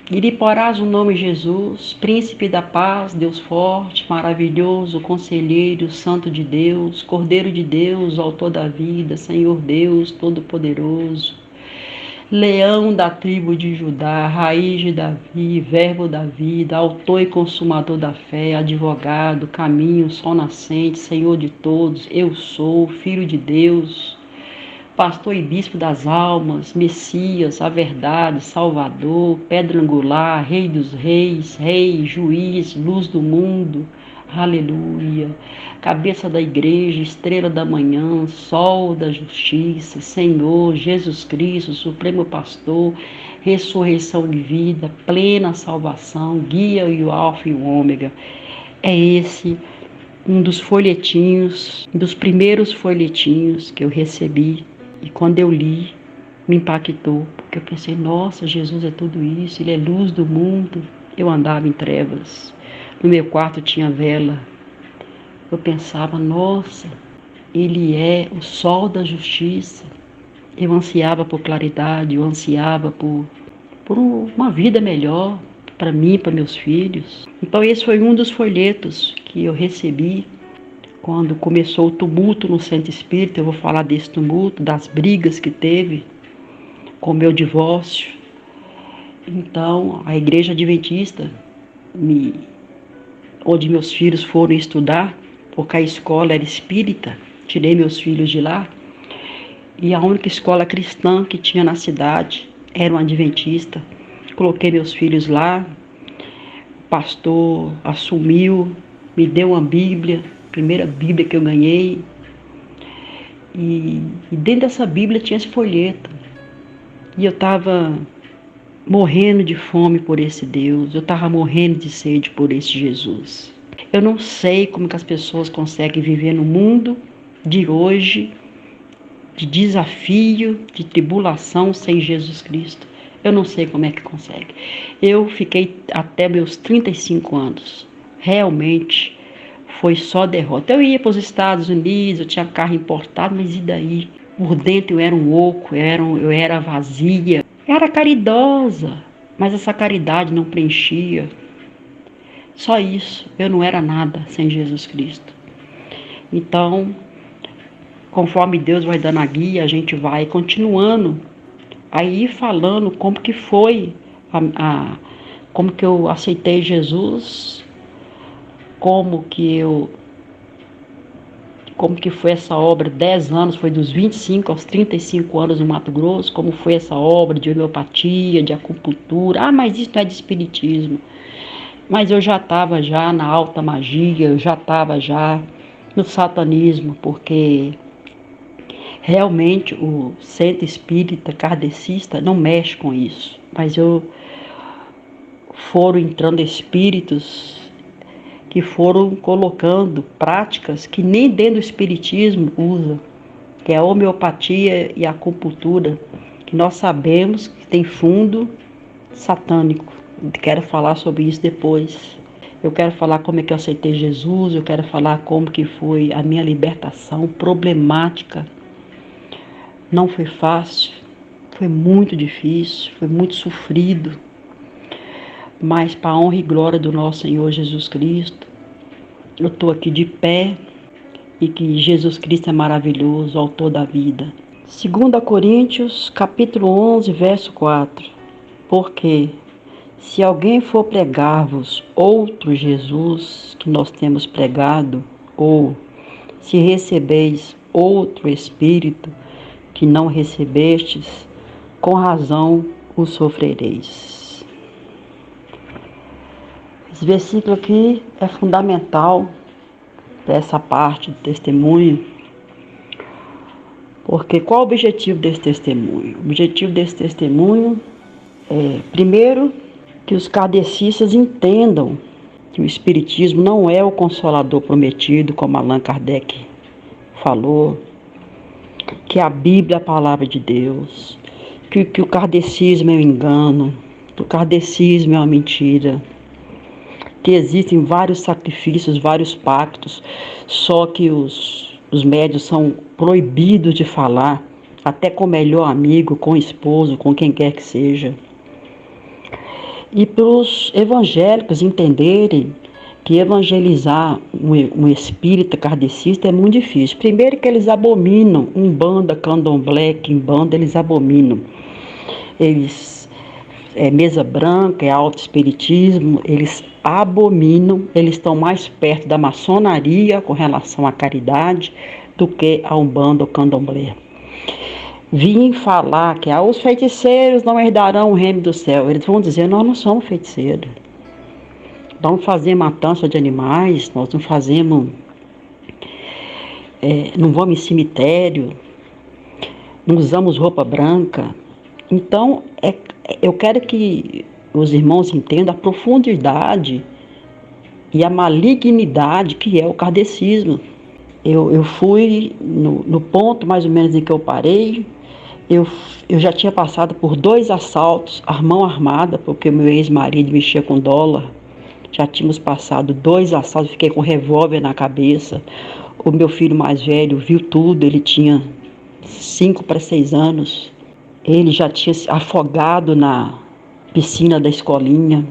E lhe porás o nome Jesus, príncipe da paz, Deus forte, maravilhoso, conselheiro, santo de Deus, Cordeiro de Deus, autor da vida, Senhor Deus, todo-poderoso. Leão da tribo de Judá, raiz de Davi, verbo da vida, autor e consumador da fé, advogado, caminho, sol nascente, Senhor de todos, eu sou, Filho de Deus, pastor e bispo das almas, Messias, a verdade, Salvador, pedra angular, Rei dos reis, Rei, juiz, luz do mundo, aleluia, cabeça da igreja, estrela da manhã, sol da justiça, Senhor, Jesus Cristo, supremo pastor, ressurreição de vida, plena salvação, guia e o alfa e o ômega. É esse um dos folhetinhos, dos primeiros folhetinhos que eu recebi, e quando eu li, me impactou, porque eu pensei, nossa, Jesus é tudo isso, Ele é luz do mundo. Eu andava em trevas. No meu quarto tinha vela. Eu pensava, nossa, Ele é o sol da justiça. Eu ansiava por claridade, eu ansiava por uma vida melhor para mim, para meus filhos. Então esse foi um dos folhetos que eu recebi quando começou o tumulto no centro espírita. Eu vou falar desse tumulto, das brigas que teve com o meu divórcio. Então a igreja adventista onde meus filhos foram estudar, porque a escola era espírita, tirei meus filhos de lá, e a única escola cristã que tinha na cidade era um adventista. Coloquei meus filhos lá, o pastor assumiu, me deu uma Bíblia, a primeira Bíblia que eu ganhei, e dentro dessa Bíblia tinha esse folheto, e eu estava morrendo de fome por esse Deus, eu estava morrendo de sede por esse Jesus. Eu não sei como que as pessoas conseguem viver no mundo de hoje, de desafio, de tribulação sem Jesus Cristo. Eu não sei como é que consegue. Eu fiquei até meus 35 anos. Realmente foi só derrota. Eu ia para os Estados Unidos, eu tinha carro importado, mas e daí? Por dentro eu era um oco, eu era vazia. Era caridosa, mas essa caridade não preenchia. Só isso, eu não era nada sem Jesus Cristo. Então, conforme Deus vai dando a guia, a gente vai continuando aí falando como que foi, como que eu aceitei Jesus, como que foi essa obra, 10 anos, foi dos 25 aos 35 anos no Mato Grosso, como foi essa obra de homeopatia, de acupuntura. Mas isso não é de espiritismo. Mas eu já estava já na alta magia, eu já estava já no satanismo, porque realmente o centro espírita kardecista não mexe com isso. Mas foram entrando espíritos que foram colocando práticas que nem dentro do espiritismo usa, que é a homeopatia e a acupuntura, que nós sabemos que tem fundo satânico. Quero falar sobre isso depois. Eu quero falar como é que eu aceitei Jesus, eu quero falar como que foi a minha libertação problemática. Não foi fácil, foi muito difícil, foi muito sofrido, mas para a honra e glória do nosso Senhor Jesus Cristo, eu estou aqui de pé e que Jesus Cristo é maravilhoso, autor da vida. 2 Coríntios, capítulo 11, verso 4. Porque se alguém for pregar-vos outro Jesus que nós temos pregado, ou se recebeis outro Espírito que não recebestes, com razão o sofrereis. Esse versículo aqui é fundamental para essa parte do testemunho, porque qual o objetivo desse testemunho? O objetivo desse testemunho é, primeiro, que os kardecistas entendam que o Espiritismo não é o consolador prometido, como Allan Kardec falou, que a Bíblia é a palavra de Deus, que o kardecismo é um engano, que o kardecismo é uma mentira, que existem vários sacrifícios, vários pactos, só que os médios são proibidos de falar, até com o melhor amigo, com o esposo, com quem quer que seja. E para os evangélicos entenderem que evangelizar um espírita kardecista é muito difícil. Primeiro que eles abominam Umbanda, Candomblé, Quimbanda, eles abominam. Eles, mesa branca, autoespiritismo, eles abominam, eles estão mais perto da maçonaria com relação à caridade do que a Umbanda ou Candomblé. Vim falar que os feiticeiros não herdarão o reino do céu. Eles vão dizer, nós não somos feiticeiros. Nós não fazemos matança de animais, nós não fazemos, não vamos em cemitério, não usamos roupa branca. Então, eu quero que os irmãos entendam a profundidade e a malignidade que é o kardecismo. Eu fui no ponto mais ou menos em que eu parei. Eu já tinha passado por 2 assaltos, a mão armada, porque meu ex-marido mexia com dólar. Já tínhamos passado 2 assaltos, fiquei com revólver na cabeça. O meu filho mais velho viu tudo, ele tinha 5 para 6 anos. Ele já tinha se afogado na piscina da escolinha.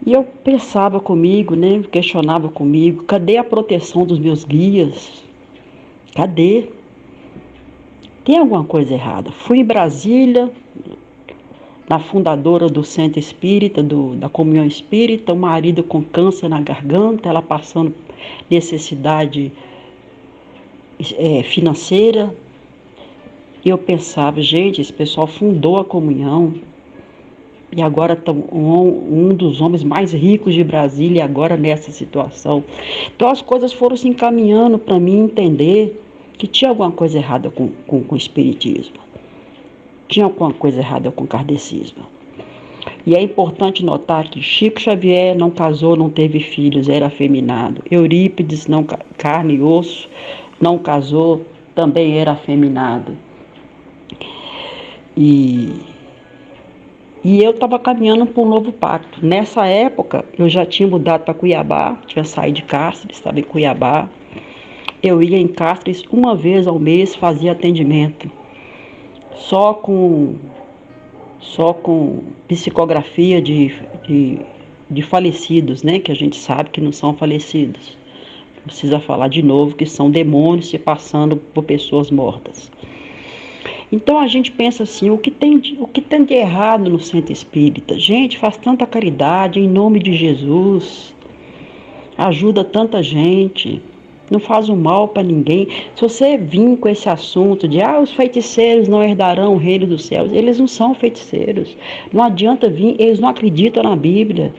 E eu pensava comigo, né, questionava comigo, cadê a proteção dos meus guias? Cadê? Tem alguma coisa errada. Fui em Brasília, na fundadora do Centro Espírita, da Comunhão Espírita, o marido com câncer na garganta, ela passando necessidade financeira. E eu pensava, gente, esse pessoal fundou a comunhão e agora estão um dos homens mais ricos de Brasília agora nessa situação. Então as coisas foram se encaminhando para mim entender que tinha alguma coisa errada com o espiritismo. Tinha alguma coisa errada com o kardecismo. E é importante notar que Chico Xavier não casou, não teve filhos, era afeminado. Eurípides, não, carne e osso, não casou, também era afeminado. E eu estava caminhando para um novo pacto. Nessa época, eu já tinha mudado para Cuiabá, tinha saído de Cáceres, estava em Cuiabá. Eu ia em Cáceres uma vez ao mês, fazia atendimento. Só com psicografia de falecidos, né? Que a gente sabe que não são falecidos. Não precisa falar de novo que são demônios se passando por pessoas mortas. Então a gente pensa assim, o que tem de errado no centro espírita? Gente, faz tanta caridade em nome de Jesus, ajuda tanta gente, não faz um mal para ninguém. Se você vir com esse assunto de os feiticeiros não herdarão o reino dos céus, eles não são feiticeiros. Não adianta vir, eles não acreditam na Bíblia.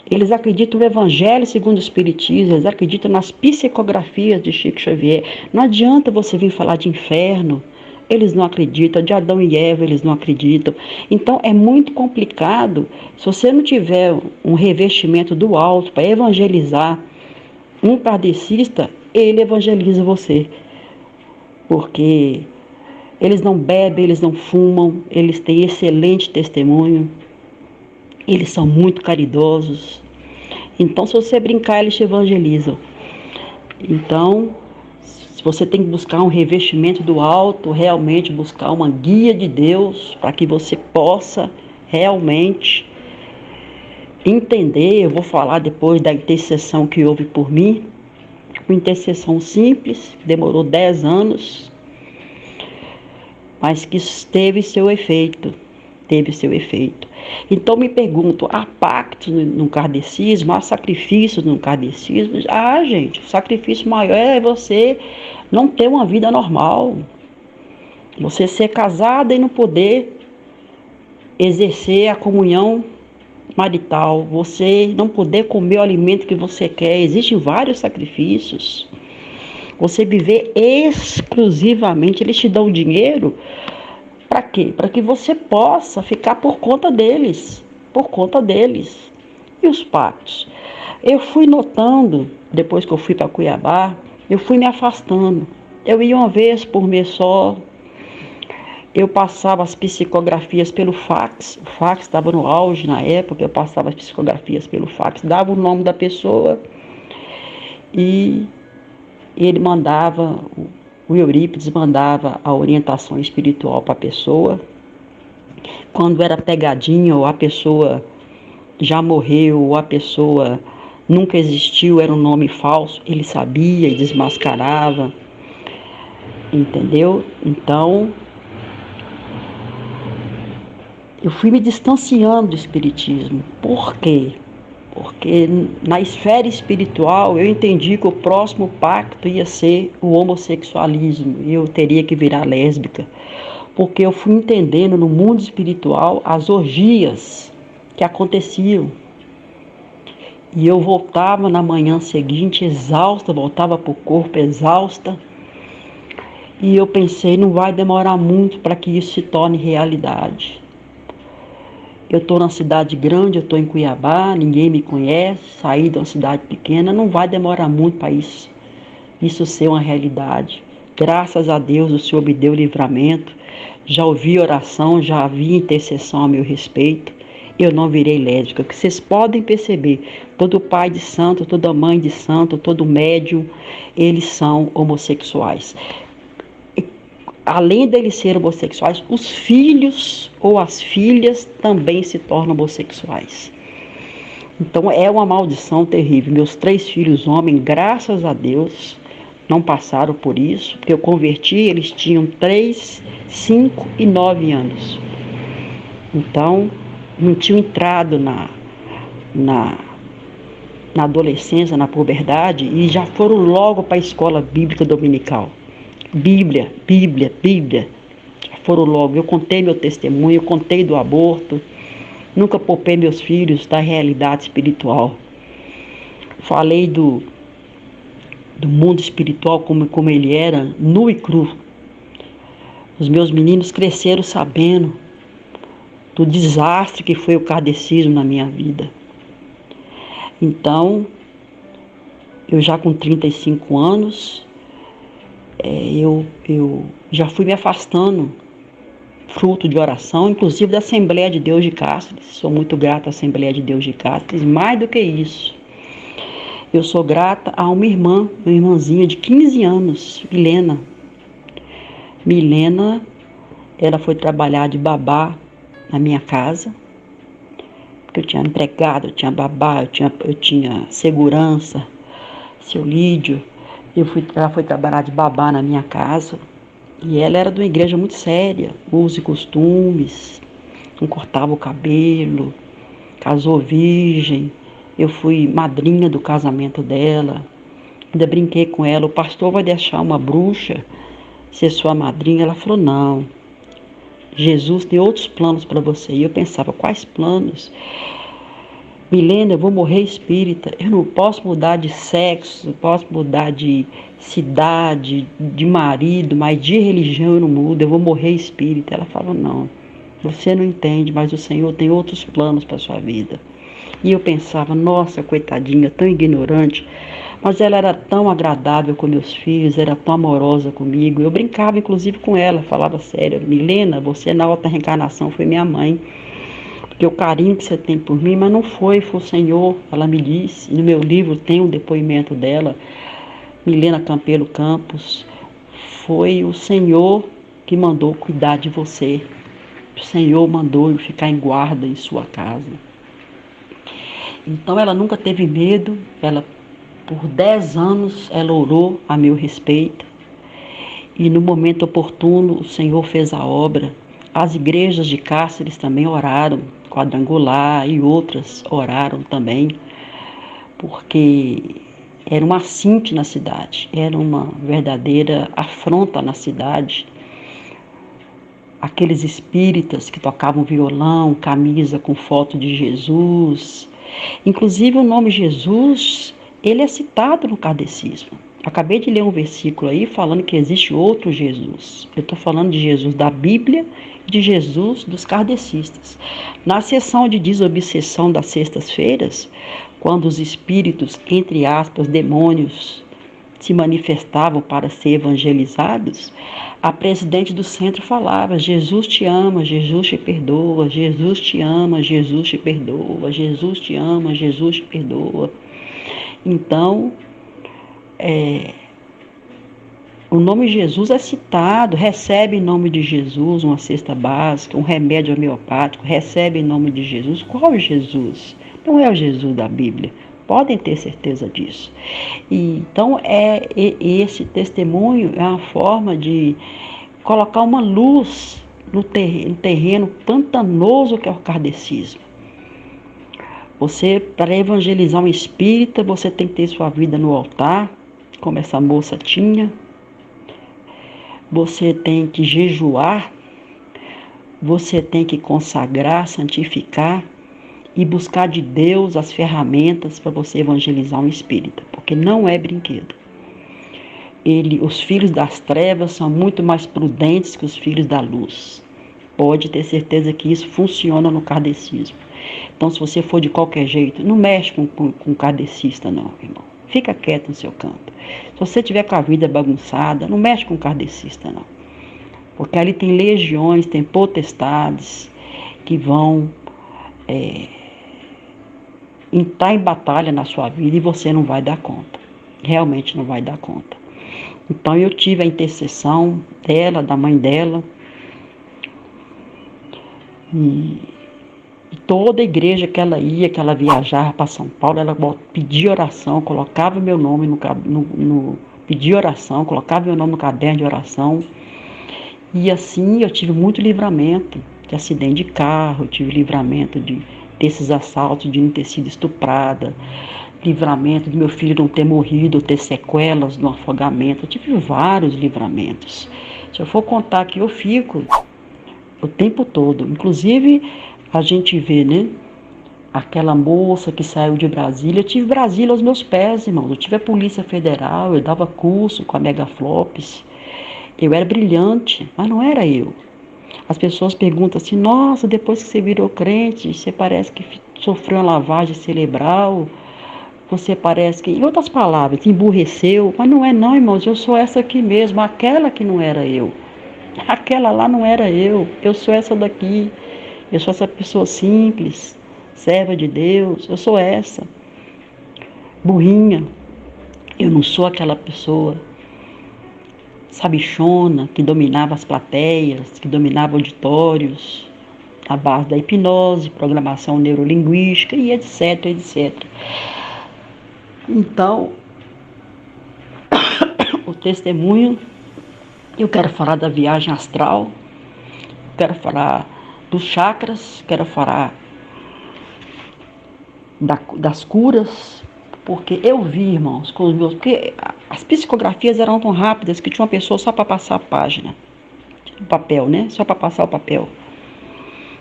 Eles acreditam no Evangelho segundo o Espiritismo, eles acreditam nas psicografias de Chico Xavier. Não adianta você vir falar de inferno. Eles não acreditam, de Adão e Eva eles não acreditam. Então é muito complicado, se você não tiver um revestimento do alto para evangelizar um kardecista, ele evangeliza você. Porque eles não bebem, eles não fumam, eles têm excelente testemunho. Eles são muito caridosos. Então, se você brincar, eles te evangelizam. Então, se você tem que buscar um revestimento do alto, realmente buscar uma guia de Deus, para que você possa realmente entender. Eu vou falar depois da intercessão que houve por mim. Uma intercessão simples, demorou 10 anos, mas que teve seu efeito. Então me pergunto, há pactos no kardecismo, há sacrifícios no kardecismo? Gente, o sacrifício maior é você não ter uma vida normal. Você ser casada e não poder exercer a comunhão marital. Você não poder comer o alimento que você quer. Existem vários sacrifícios. Você viver exclusivamente, eles te dão dinheiro. Para quê? Para que você possa ficar por conta deles. E os pactos? Eu fui notando, depois que eu fui para Cuiabá, eu fui me afastando. Eu ia uma vez por mês só. Eu passava as psicografias pelo fax. O fax estava no auge na época. Eu passava as psicografias pelo fax. Dava o nome da pessoa. E ele mandava... O Eurípides mandava a orientação espiritual para a pessoa. Quando era pegadinha, ou a pessoa já morreu, ou a pessoa nunca existiu, era um nome falso, ele sabia e desmascarava. Entendeu? Então, eu fui me distanciando do espiritismo. Por quê? Porque na esfera espiritual eu entendi que o próximo pacto ia ser o homossexualismo e eu teria que virar lésbica. Porque eu fui entendendo no mundo espiritual as orgias que aconteciam. E eu voltava na manhã seguinte exausta, voltava para o corpo exausta. E eu pensei, não vai demorar muito para que isso se torne realidade. Eu estou na cidade grande, eu estou em Cuiabá, ninguém me conhece, saí de uma cidade pequena, não vai demorar muito para isso ser uma realidade. Graças a Deus o Senhor me deu livramento, já ouvi oração, já havia intercessão a meu respeito, eu não virei lésbica, que vocês podem perceber, todo pai de santo, toda mãe de santo, todo médium, eles são homossexuais. Além deles serem homossexuais, os filhos ou as filhas também se tornam homossexuais. Então é uma maldição terrível. Meus 3 filhos homens, graças a Deus, não passaram por isso, porque eu converti, eles tinham 3, 5 e 9 anos. Então, não tinham entrado na adolescência, na puberdade, e já foram logo para a escola bíblica dominical. Bíblia. Foram logo. Eu contei meu testemunho, eu contei do aborto. Nunca poupei meus filhos da realidade espiritual. Falei do mundo espiritual como ele era, nu e cru. Os meus meninos cresceram sabendo do desastre que foi o kardecismo na minha vida. Então, eu já com 35 anos, eu já fui me afastando, fruto de oração, inclusive da Assembleia de Deus de Cáceres. Sou muito grata à Assembleia de Deus de Cáceres. Mais do que isso, eu sou grata a uma irmãzinha de 15 anos, Milena, ela foi trabalhar de babá na minha casa, porque eu tinha empregado, eu tinha babá, eu tinha segurança, seu Lídio. Ela foi trabalhar de babá na minha casa, e ela era de uma igreja muito séria, usos e costumes, não cortava o cabelo, casou virgem. Eu fui madrinha do casamento dela, ainda brinquei com ela, o pastor vai deixar uma bruxa ser sua madrinha? Ela falou, não, Jesus tem outros planos para você. E eu pensava, quais planos? Milena, eu vou morrer espírita, eu não posso mudar de sexo, não posso mudar de cidade, de marido, mas de religião eu não mudo, eu vou morrer espírita. Ela falou, não, você não entende, mas o Senhor tem outros planos para a sua vida. E eu pensava, nossa, coitadinha, tão ignorante, mas ela era tão agradável com meus filhos, era tão amorosa comigo. Eu brincava inclusive com ela, falava sério, Milena, você na outra reencarnação foi minha mãe. porque o carinho que você tem por mim, mas não foi o Senhor, ela me disse, no meu livro tem um depoimento dela, Milena Campelo Campos, foi o Senhor que mandou cuidar de você, o Senhor mandou eu ficar em guarda em sua casa. Então ela nunca teve medo, ela por 10 anos ela orou a meu respeito, e no momento oportuno o Senhor fez a obra. As igrejas de Cáceres também oraram, Quadrangular e outras oraram também, porque era um assinte na cidade, era uma verdadeira afronta na cidade. Aqueles espíritas que tocavam violão, camisa com foto de Jesus. Inclusive o nome Jesus, ele é citado no kardecismo. Acabei de ler um versículo aí falando que existe outro Jesus. Eu estou falando de Jesus da Bíblia e de Jesus dos kardecistas. Na sessão de desobsessão das sextas-feiras, quando os espíritos, entre aspas, demônios, se manifestavam para ser evangelizados, a presidente do centro falava: Jesus te ama, Jesus te perdoa, Jesus te ama, Jesus te perdoa, Jesus te ama, Jesus te perdoa. Então, o nome Jesus é citado, recebe em nome de Jesus uma cesta básica, um remédio homeopático, recebe em nome de Jesus. Qual Jesus? Não é o Jesus da Bíblia. Podem ter certeza disso. Então, esse testemunho é uma forma de colocar uma luz no terreno pantanoso que é o kardecismo. Você, para evangelizar um espírita, você tem que ter sua vida no altar, como essa moça tinha. Você tem que jejuar, você tem que consagrar, santificar e buscar de Deus as ferramentas para você evangelizar um espírita, porque não é brinquedo. Os filhos das trevas são muito mais prudentes que os filhos da luz. Pode ter certeza que isso funciona no kardecismo. Então, se você for de qualquer jeito, não mexe com kardecista não, irmão. Fica quieto no seu canto. Se você tiver com a vida bagunçada, não mexe com kardecista não. Porque ali tem legiões, tem potestades que vão entrar em batalha na sua vida e você não vai dar conta. Realmente não vai dar conta. Então eu tive a intercessão dela, da mãe dela, e toda a igreja que ela ia, que ela viajava para São Paulo, ela pedia oração, colocava meu nome pedia oração, colocava meu nome no caderno de oração. E assim eu tive muito livramento de acidente de carro, eu tive livramento desses assaltos, de não ter sido estuprada, livramento de meu filho não ter morrido ou ter sequelas no afogamento. Eu tive vários livramentos. Se eu for contar aqui, eu fico o tempo todo. Inclusive, a gente vê, né? Aquela moça que saiu de Brasília. Eu tive Brasília aos meus pés, irmãos. Eu tive a Polícia Federal, eu dava curso com a Megaflops. Eu era brilhante, mas não era eu. As pessoas perguntam assim: nossa, depois que você virou crente, você parece que sofreu uma lavagem cerebral, você parece que, em outras palavras, emburreceu. Mas não é não, irmãos, eu sou essa aqui mesmo, aquela que não era eu. Aquela lá não era eu sou essa daqui. Eu sou essa pessoa simples, serva de Deus, eu sou essa. Burrinha, eu não sou aquela pessoa sabichona, que dominava as plateias, que dominava auditórios, à base da hipnose, programação neurolinguística e etc, etc. Então, o testemunho, eu quero falar da viagem astral, quero falar dos chakras, quero falar das curas, porque eu vi, irmãos, com os meus, porque as psicografias eram tão rápidas que tinha uma pessoa só para passar a página, o papel, né? Só para passar o papel.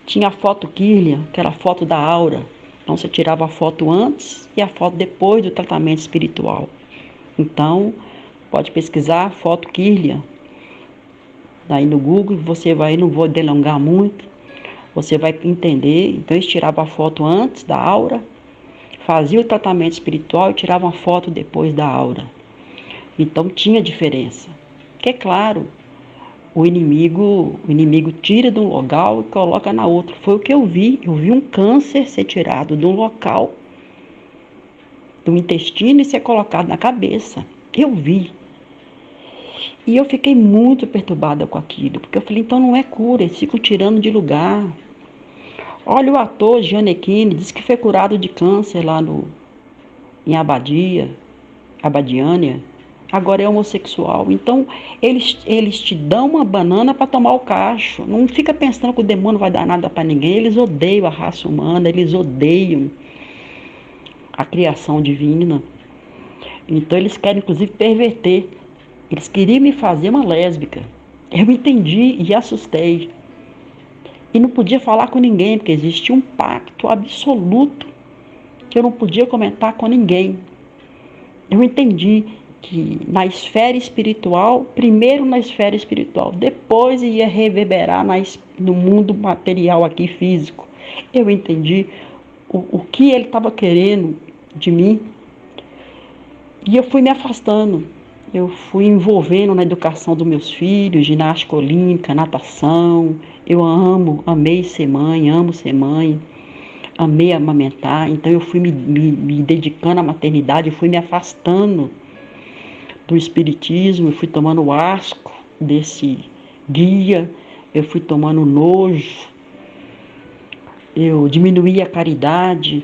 Tinha a foto Kirlian, que era a foto da aura. Então você tirava a foto antes e a foto depois do tratamento espiritual. Então, pode pesquisar foto Kirlian aí no Google, você vai, não vou delongar muito, você vai entender. Então eles tiravam a foto antes da aura, fazia o tratamento espiritual e tirava uma foto depois da aura. Então tinha diferença. Porque, é claro, o inimigo tira de um local e coloca na outra. Foi o que eu vi um câncer ser tirado de um local, do intestino, e ser colocado na cabeça. Eu vi. E eu fiquei muito perturbada com aquilo, porque eu falei, então não é cura, eles ficam tirando de lugar. Olha, o ator Gianecchini disse que foi curado de câncer lá em Abadiânia, agora é homossexual. Então, eles te dão uma banana para tomar o cacho. Não fica pensando que o demônio não vai dar nada para ninguém. Eles odeiam a raça humana, eles odeiam a criação divina. Então, eles querem, inclusive, perverter. Eles queriam me fazer uma lésbica. Eu entendi e assustei. E não podia falar com ninguém, porque existia um pacto absoluto que eu não podia comentar com ninguém. Eu entendi que na esfera espiritual, primeiro na esfera espiritual, depois ia reverberar no mundo material aqui, físico. Eu entendi o que ele estava querendo de mim. E eu fui me afastando. Eu fui envolvendo na educação dos meus filhos, ginástica olímpica, natação. Eu amei ser mãe, amo ser mãe. Amei amamentar, então eu fui me dedicando à maternidade, eu fui me afastando do espiritismo, eu fui tomando asco desse guia, eu fui tomando nojo, eu diminuí a caridade,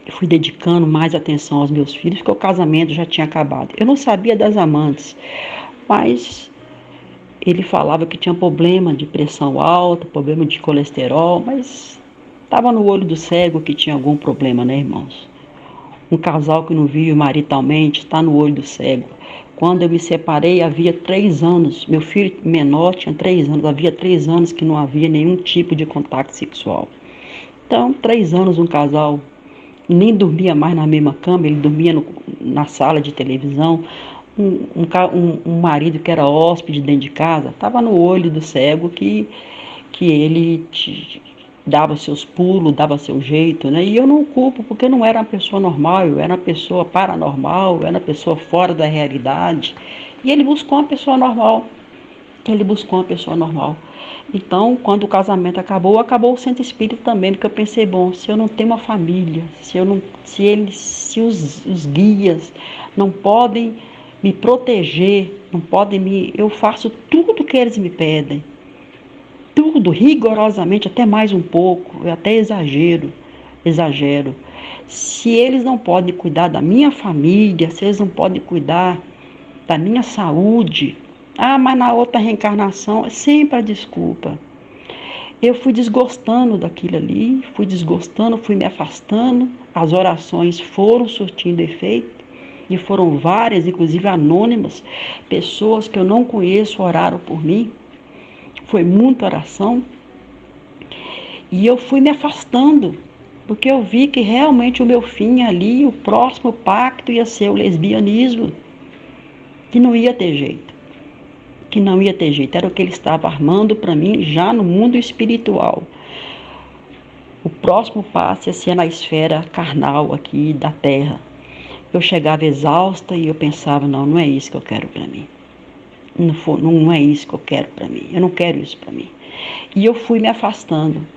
eu fui dedicando mais atenção aos meus filhos, porque o casamento já tinha acabado. Eu não sabia das amantes, mas ele falava que tinha problema de pressão alta, problema de colesterol, mas estava no olho do cego que tinha algum problema, né, irmãos? Um casal que não vive maritalmente está no olho do cego. Quando eu me separei, havia 3 anos. Meu filho menor tinha 3 anos. Havia 3 anos que não havia nenhum tipo de contato sexual. Então, 3 anos um casal nem dormia mais na mesma cama, ele dormia na sala de televisão. Um marido que era hóspede dentro de casa, estava no olho do cego que ele dava seus pulos, dava seu jeito, né? E eu não culpo, porque eu não era uma pessoa normal, eu era uma pessoa paranormal, eu era uma pessoa fora da realidade. E ele buscou uma pessoa normal. Então, quando o casamento acabou o centro espírita também, porque eu pensei, bom, se eu não tenho uma família, se os guias não podem me proteger, eu faço tudo que eles me pedem. Tudo, rigorosamente, até mais um pouco, eu até exagero. Se eles não podem cuidar da minha família, se eles não podem cuidar da minha saúde, mas na outra reencarnação, é sempre a desculpa. Eu fui desgostando daquilo ali, fui me afastando, as orações foram surtindo efeito, e foram várias, inclusive anônimas, pessoas que eu não conheço oraram por mim. Foi muita oração, e eu fui me afastando, porque eu vi que realmente o meu fim ali, o próximo pacto ia ser o lesbianismo, que não ia ter jeito, era o que ele estava armando para mim já no mundo espiritual. O próximo passo ia ser na esfera carnal aqui da terra. Eu chegava exausta e eu pensava, não é isso que eu quero para mim. Não é isso que eu quero para mim. Eu não quero isso para mim. E eu fui me afastando.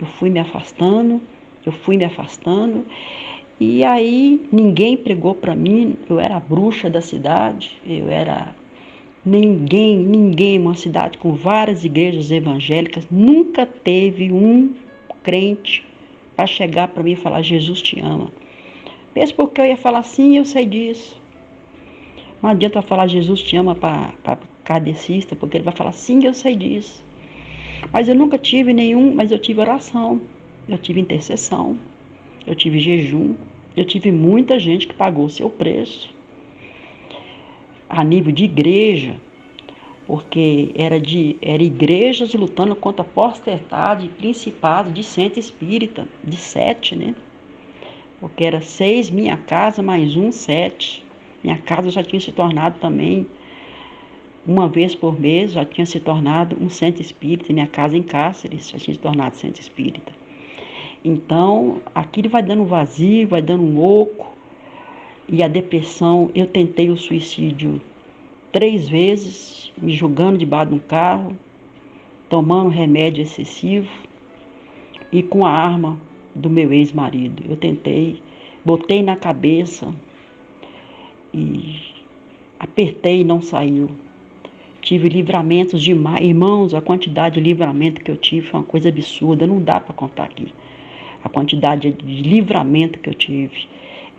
E aí ninguém pregou para mim. Eu era a bruxa da cidade. Eu era ninguém. Uma cidade com várias igrejas evangélicas. Nunca teve um crente para chegar para mim e falar, Jesus te ama. Mesmo porque eu ia falar, sim, eu sei disso. Não adianta falar Jesus te ama para kardecista, porque ele vai falar, sim, eu sei disso. Mas eu nunca tive mas eu tive oração, eu tive intercessão, eu tive jejum, eu tive muita gente que pagou seu preço. A nível de igreja, porque era igrejas lutando contra a potestade, principado de centro espírita, de 7, né? Porque era 6, minha casa, mais 1, 7. Minha casa já tinha se tornado também, uma vez por mês, já tinha se tornado um centro espírita. Minha casa em Cáceres já tinha se tornado centro espírita. Então, aquilo vai dando vazio, vai dando um oco. E a depressão, eu tentei o suicídio 3 vezes, me jogando debaixo de um carro, tomando remédio excessivo e com a arma do meu ex-marido. Eu tentei, botei na cabeça e apertei e não saiu. Tive livramentos demais. Irmãos, a quantidade de livramento que eu tive foi uma coisa absurda, não dá para contar aqui. A quantidade de livramento que eu tive.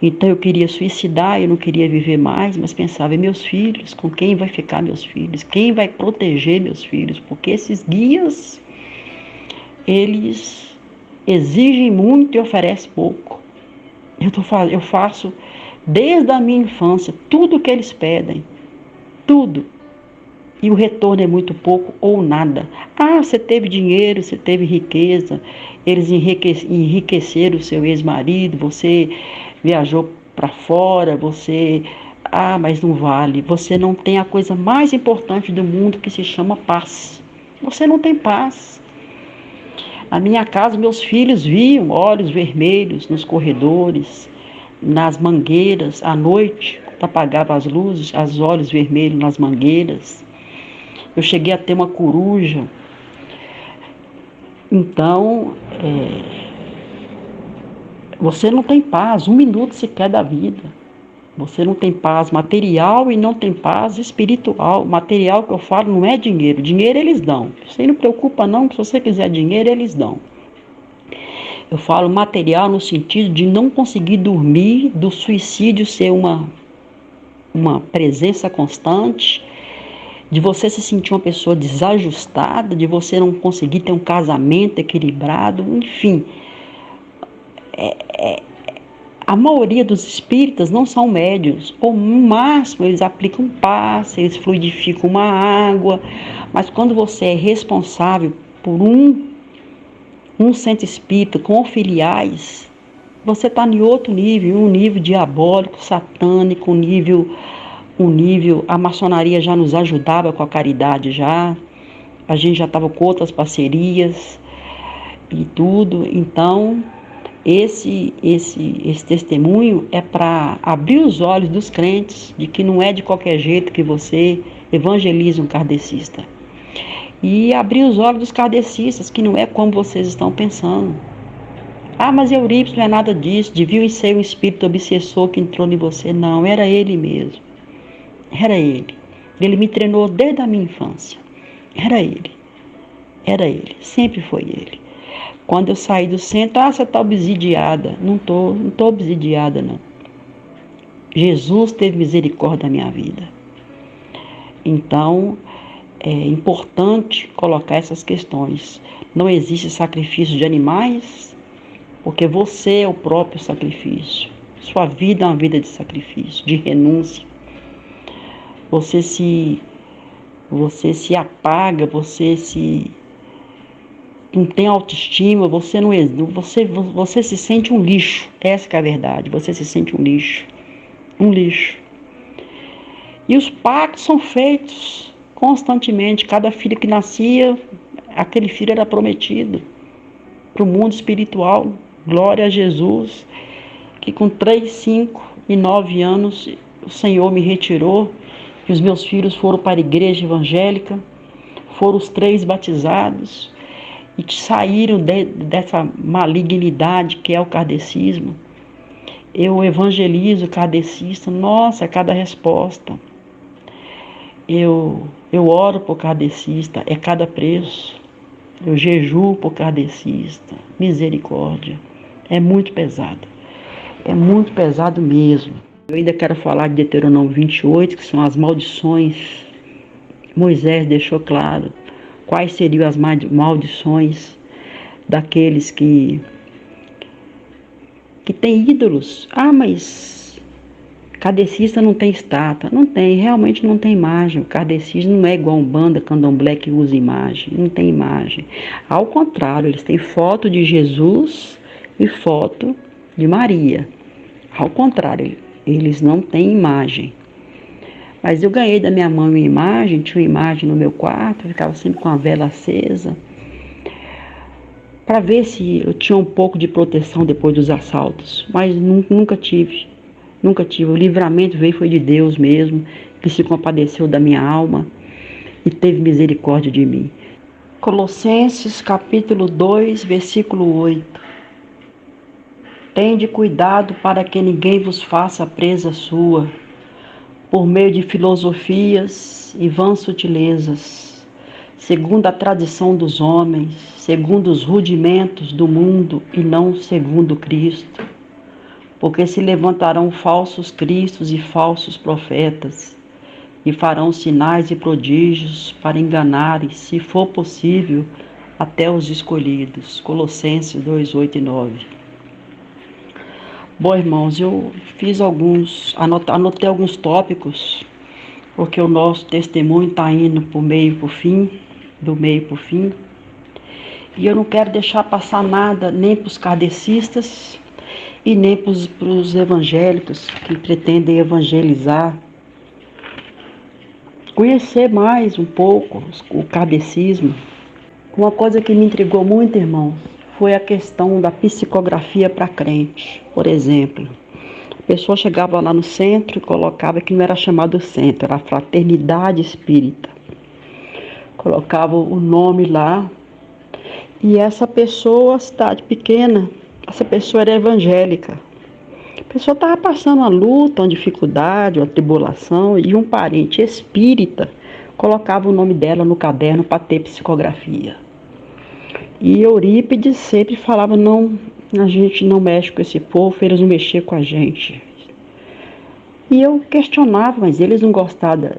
Então eu queria suicidar, eu não queria viver mais, mas pensava, e meus filhos? Com quem vai ficar meus filhos? Quem vai proteger meus filhos? Porque esses guias, eles exigem muito e oferecem pouco. Eu faço desde a minha infância tudo o que eles pedem. Tudo. E o retorno é muito pouco ou nada. Ah, você teve dinheiro, você teve riqueza, eles enriqueceram o seu ex-marido, você viajou para fora, você... Ah, mas não vale. Você não tem a coisa mais importante do mundo que se chama paz. Você não tem paz. Na minha casa, meus filhos viam olhos vermelhos nos corredores, nas mangueiras, à noite, quando apagava as luzes, os olhos vermelhos nas mangueiras. Eu cheguei a ter uma coruja. Então, você não tem paz, 1 minuto sequer da vida. Você não tem paz material e não tem paz espiritual. Material que eu falo não é dinheiro. Dinheiro eles dão. Você não preocupa não, que se você quiser dinheiro, eles dão. Eu falo material no sentido de não conseguir dormir, do suicídio ser uma presença constante, de você se sentir uma pessoa desajustada, de você não conseguir ter um casamento equilibrado, enfim. A maioria dos espíritas não são médiuns, ou no máximo eles aplicam passe, eles fluidificam uma água, mas quando você é responsável por um centro espírita com filiais, você está em outro nível, um nível diabólico, satânico, um nível, a maçonaria já nos ajudava com a caridade já, a gente já estava com outras parcerias e tudo. Então, esse testemunho é para abrir os olhos dos crentes de que não é de qualquer jeito que você evangeliza um kardecista. E abrir os olhos dos kardecistas, que não é como vocês estão pensando. Ah, mas Eurípides não é nada disso, devia ser um espírito obsessor que entrou em você. Não, era ele mesmo. Era ele. Ele me treinou desde a minha infância. Era ele. Era ele. Sempre foi ele. Quando eu saí do centro, você está obsidiada. Não tô obsidiada, não. Jesus teve misericórdia da minha vida. Então, é importante colocar essas questões. Não existe sacrifício de animais, porque você é o próprio sacrifício. Sua vida é uma vida de sacrifício, de renúncia. Você se apaga, você não tem autoestima, você se sente um lixo. Essa que é a verdade, você se sente um lixo. Um lixo. E os pactos são feitos constantemente. Cada filho que nascia, aquele filho era prometido para o mundo espiritual. Glória a Jesus, que com 3, 5 e 9 anos o Senhor me retirou, e os meus filhos foram para a igreja evangélica, foram os 3 batizados, e que saíram dessa malignidade que é o kardecismo. Eu evangelizo o kardecista, nossa, cada resposta. Eu oro por kardecista, é cada preço. Eu jejuo por kardecista, misericórdia. É muito pesado mesmo. Eu ainda quero falar de Deuteronômio 28, que são as maldições. Moisés deixou claro quais seriam as maldições daqueles que têm ídolos. Ah, mas kardecista não tem estátua. Não tem, realmente não tem imagem. O kardecista não é igual a Umbanda, Candomblé, que usa imagem. Não tem imagem. Ao contrário, eles têm foto de Jesus e foto de Maria. Ao contrário, eles não têm imagem. Mas eu ganhei da minha mãe uma imagem, tinha uma imagem no meu quarto, eu ficava sempre com a vela acesa, para ver se eu tinha um pouco de proteção depois dos assaltos. Mas nunca tive. O livramento foi de Deus mesmo, que se compadeceu da minha alma e teve misericórdia de mim. Colossenses capítulo 2, versículo 8. Tende cuidado para que ninguém vos faça presa sua, por meio de filosofias e vãs sutilezas, segundo a tradição dos homens, segundo os rudimentos do mundo e não segundo Cristo. Porque se levantarão falsos cristos e falsos profetas, e farão sinais e prodígios para enganar, se for possível, até os escolhidos. Colossenses 2, 8 e 9. Bom, irmãos, eu anotei alguns tópicos, porque o nosso testemunho está indo do meio para o fim, e eu não quero deixar passar nada, nem para os kardecistas e nem para os evangélicos que pretendem evangelizar, conhecer mais um pouco o kardecismo. Uma coisa que me intrigou muito, irmãos, foi a questão da psicografia para crente. Por exemplo, a pessoa chegava lá no centro e colocava que não era chamado centro, era a Fraternidade Espírita. Colocava o nome lá, e essa pessoa, cidade pequena, essa pessoa era evangélica. A pessoa estava passando uma luta, uma dificuldade, uma tribulação, e um parente espírita colocava o nome dela no caderno para ter psicografia. E Eurípides sempre falava, não, a gente não mexe com esse povo, eles não mexiam com a gente. E eu questionava, mas eles não gostaram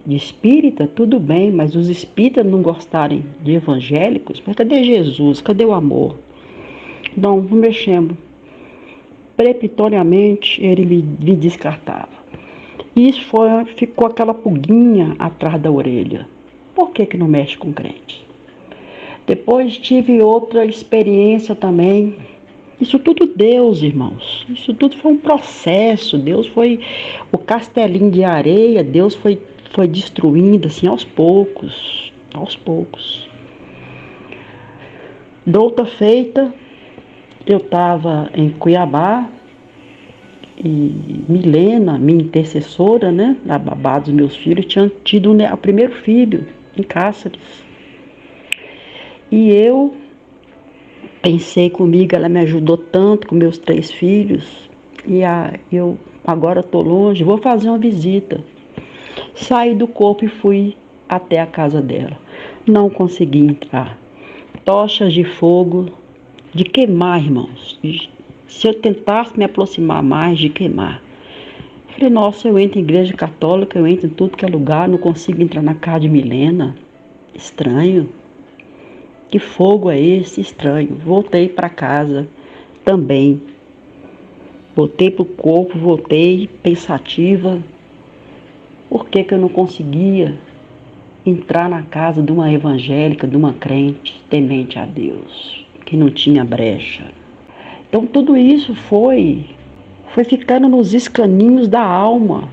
de espírita? Tudo bem, mas os espíritas não gostarem de evangélicos? Mas cadê Jesus? Cadê o amor? Não mexemos. Prepitoriamente ele me descartava. E isso ficou aquela pulguinha atrás da orelha. Por que não mexe com crente? Depois tive outra experiência também. Isso tudo Deus, irmãos. Isso tudo foi um processo. Deus foi o castelinho de areia. Deus foi destruindo assim aos poucos. Aos poucos. Douta feita, eu estava em Cuiabá e Milena, minha intercessora, né, a babá dos meus filhos, tinha tido o primeiro filho em Cáceres. E eu pensei comigo, ela me ajudou tanto com meus 3 filhos, e eu agora estou longe, vou fazer uma visita. Saí do corpo e fui até a casa dela. Não consegui entrar. Tochas de fogo, de queimar, irmãos. Se eu tentasse me aproximar mais, de queimar. Eu falei, nossa, eu entro em igreja católica, eu entro em tudo que é lugar, não consigo entrar na casa de Milena. Estranho. Que fogo é esse? Estranho. Voltei para casa também. Voltei para o corpo, voltei pensativa. Por que eu não conseguia entrar na casa de uma evangélica, de uma crente, temente a Deus, que não tinha brecha? Então tudo isso foi ficando nos escaninhos da alma.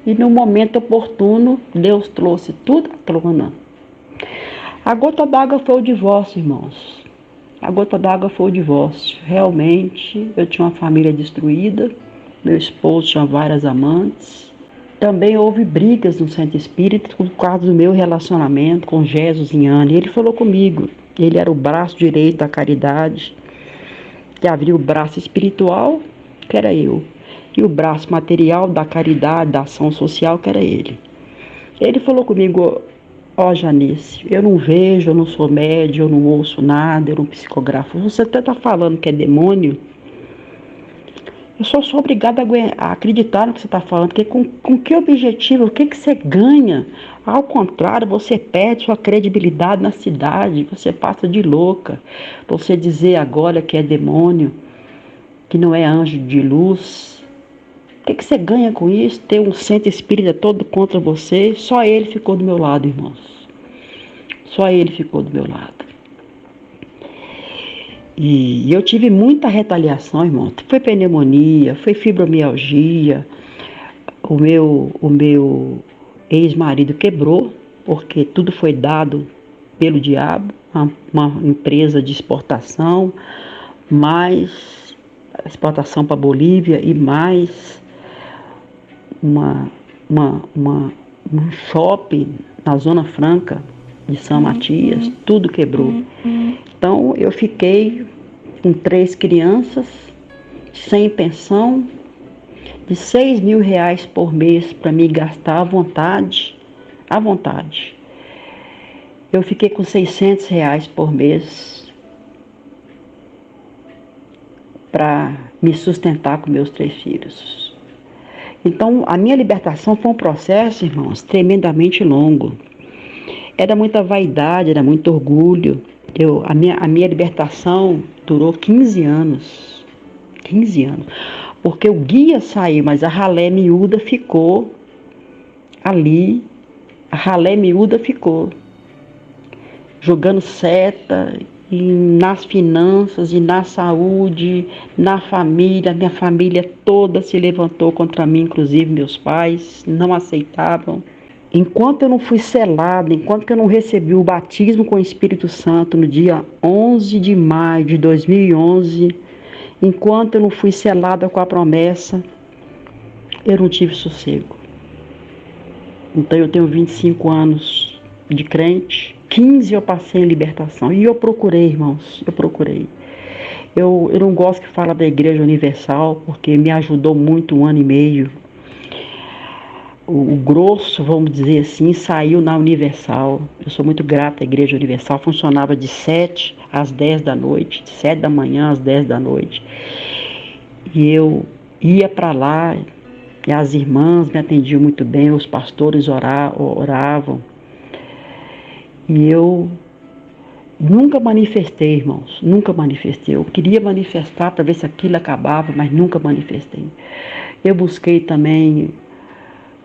E no momento oportuno, Deus trouxe tudo à tona. A gota d'água foi o divórcio, irmãos. A gota d'água foi o divórcio. Realmente, eu tinha uma família destruída. Meu esposo tinha várias amantes. Também houve brigas no centro espírita por causa do meu relacionamento com Jesus Inhane. Ele falou comigo. Ele era o braço direito da caridade. Que havia o braço espiritual, que era eu. E o braço material da caridade, da ação social, que era ele. Ele falou comigo, Janice, eu não vejo, eu não sou médium, eu não ouço nada, eu não psicografo. Você até está falando que é demônio. Eu só sou obrigada a acreditar no que você está falando, porque com que objetivo, o que você ganha? Ao contrário, você perde sua credibilidade na cidade, você passa de louca. Você dizer agora que é demônio, que não é anjo de luz. O que você ganha com isso? Ter um centro espírita todo contra você? Só ele ficou do meu lado, irmãos. Só ele ficou do meu lado. E eu tive muita retaliação, irmão. Foi pneumonia, foi fibromialgia. O meu ex-marido quebrou, porque tudo foi dado pelo diabo, uma empresa de exportação, exportação para Bolívia e mais uma um shopping na Zona Franca de São Matias, tudo quebrou. Então eu fiquei com 3 crianças, sem pensão, de R$6.000 por mês para me gastar à vontade. Eu fiquei com R$600 por mês para me sustentar com meus 3 filhos. Então, a minha libertação foi um processo, irmãos, tremendamente longo. Era muita vaidade, era muito orgulho. A minha libertação durou 15 anos. 15 anos. Porque o guia saiu, mas a ralé miúda ficou ali. A ralé miúda ficou jogando seta nas finanças e na saúde, na família. Minha família toda se levantou contra mim, inclusive meus pais não aceitavam. Enquanto eu não fui selado, enquanto eu não recebi o batismo com o Espírito Santo no dia 11 de maio de 2011, enquanto eu não fui selada com a promessa, eu não tive sossego. Então eu tenho 25 anos de crente, 15 eu passei em libertação. E eu procurei, irmãos, eu procurei. Eu não gosto que fala da Igreja Universal, porque me ajudou muito 1 ano e meio. O grosso, vamos dizer assim, saiu na Universal. Eu sou muito grata à Igreja Universal. Funcionava de 7 às 10 da noite, de 7 da manhã às 10 da noite. E eu ia para lá, e as irmãs me atendiam muito bem, os pastores oravam. E eu nunca manifestei, irmãos, nunca manifestei. Eu queria manifestar para ver se aquilo acabava, mas nunca manifestei. Eu busquei também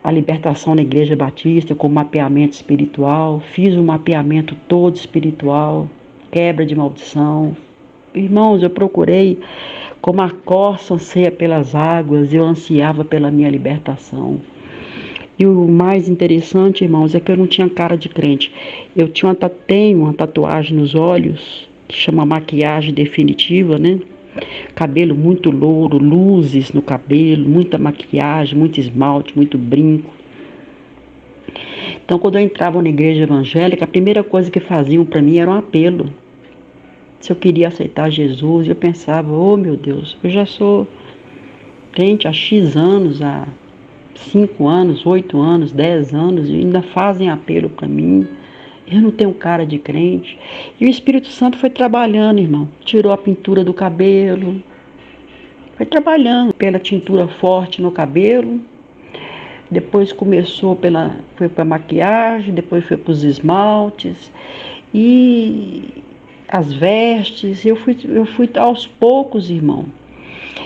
a libertação na Igreja Batista com mapeamento espiritual, fiz um mapeamento todo espiritual, quebra de maldição. Irmãos, eu procurei, como a corça anseia pelas águas, eu ansiava pela minha libertação. E o mais interessante, irmãos, é que eu não tinha cara de crente. Eu tenho uma tatuagem nos olhos, que chama maquiagem definitiva, né? Cabelo muito louro, luzes no cabelo, muita maquiagem, muito esmalte, muito brinco. Então, quando eu entrava na igreja evangélica, a primeira coisa que faziam para mim era um apelo. Se eu queria aceitar Jesus, eu pensava, oh meu Deus, eu já sou crente há X anos, há 5 anos, 8 anos, 10 anos, e ainda fazem apelo para mim. Eu não tenho cara de crente. E o Espírito Santo foi trabalhando, irmão. Tirou a pintura do cabelo. Foi trabalhando pela tintura forte no cabelo. Depois foi para maquiagem, depois foi para os esmaltes. E as vestes. Eu fui aos poucos, irmão.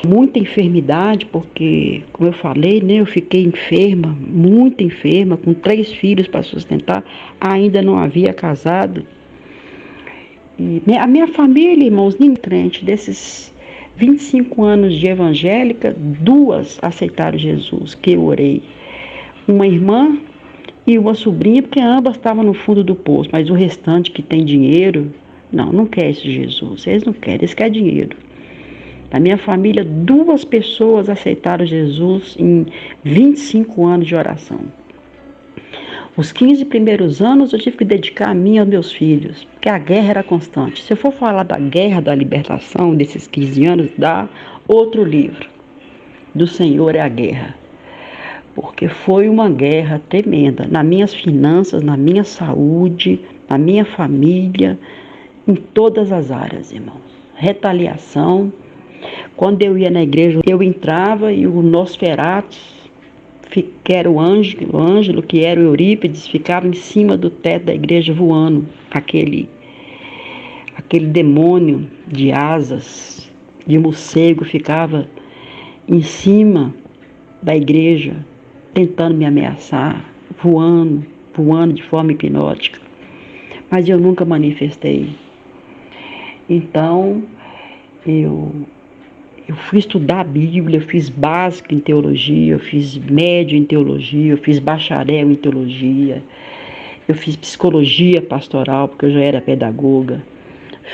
Muita enfermidade, porque, como eu falei, né, eu fiquei enferma, muito enferma, com 3 filhos para sustentar, ainda não havia casado. E a minha família, irmãos, nem crente, desses 25 anos de evangélica, 2 aceitaram Jesus, que eu orei. Uma irmã e uma sobrinha, porque ambas estavam no fundo do poço, mas o restante que tem dinheiro, não quer esse Jesus, eles não querem, eles querem dinheiro. Na minha família, 2 pessoas aceitaram Jesus em 25 anos de oração. Os 15 primeiros anos eu tive que dedicar a mim e aos meus filhos, porque a guerra era constante. Se eu for falar da guerra da libertação desses 15 anos, dá outro livro. Do Senhor é a guerra. Porque foi uma guerra tremenda. Nas minhas finanças, na minha saúde, na minha família, em todas as áreas, irmãos. Retaliação. Quando eu ia na igreja, eu entrava e o Nosferatus, que era o Ângelo, que era o Eurípides, ficava em cima do teto da igreja voando. Aquele demônio de asas, de morcego, ficava em cima da igreja, tentando me ameaçar, voando de forma hipnótica. Mas eu nunca manifestei. Então, eu fui estudar a Bíblia, eu fiz básico em teologia, eu fiz médio em teologia, eu fiz bacharel em teologia, eu fiz psicologia pastoral, porque eu já era pedagoga,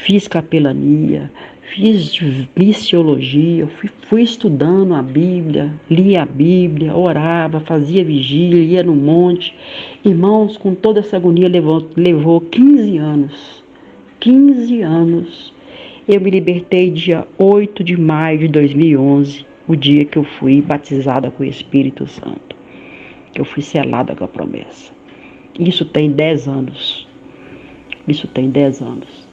fiz capelania, fiz missiologia, fui estudando a Bíblia, lia a Bíblia, orava, fazia vigília, ia no monte. Irmãos, com toda essa agonia levou 15 anos. 15 anos. Eu me libertei dia 8 de maio de 2011, o dia que eu fui batizada com o Espírito Santo, que eu fui selada com a promessa. Isso tem 10 anos. Isso tem 10 anos.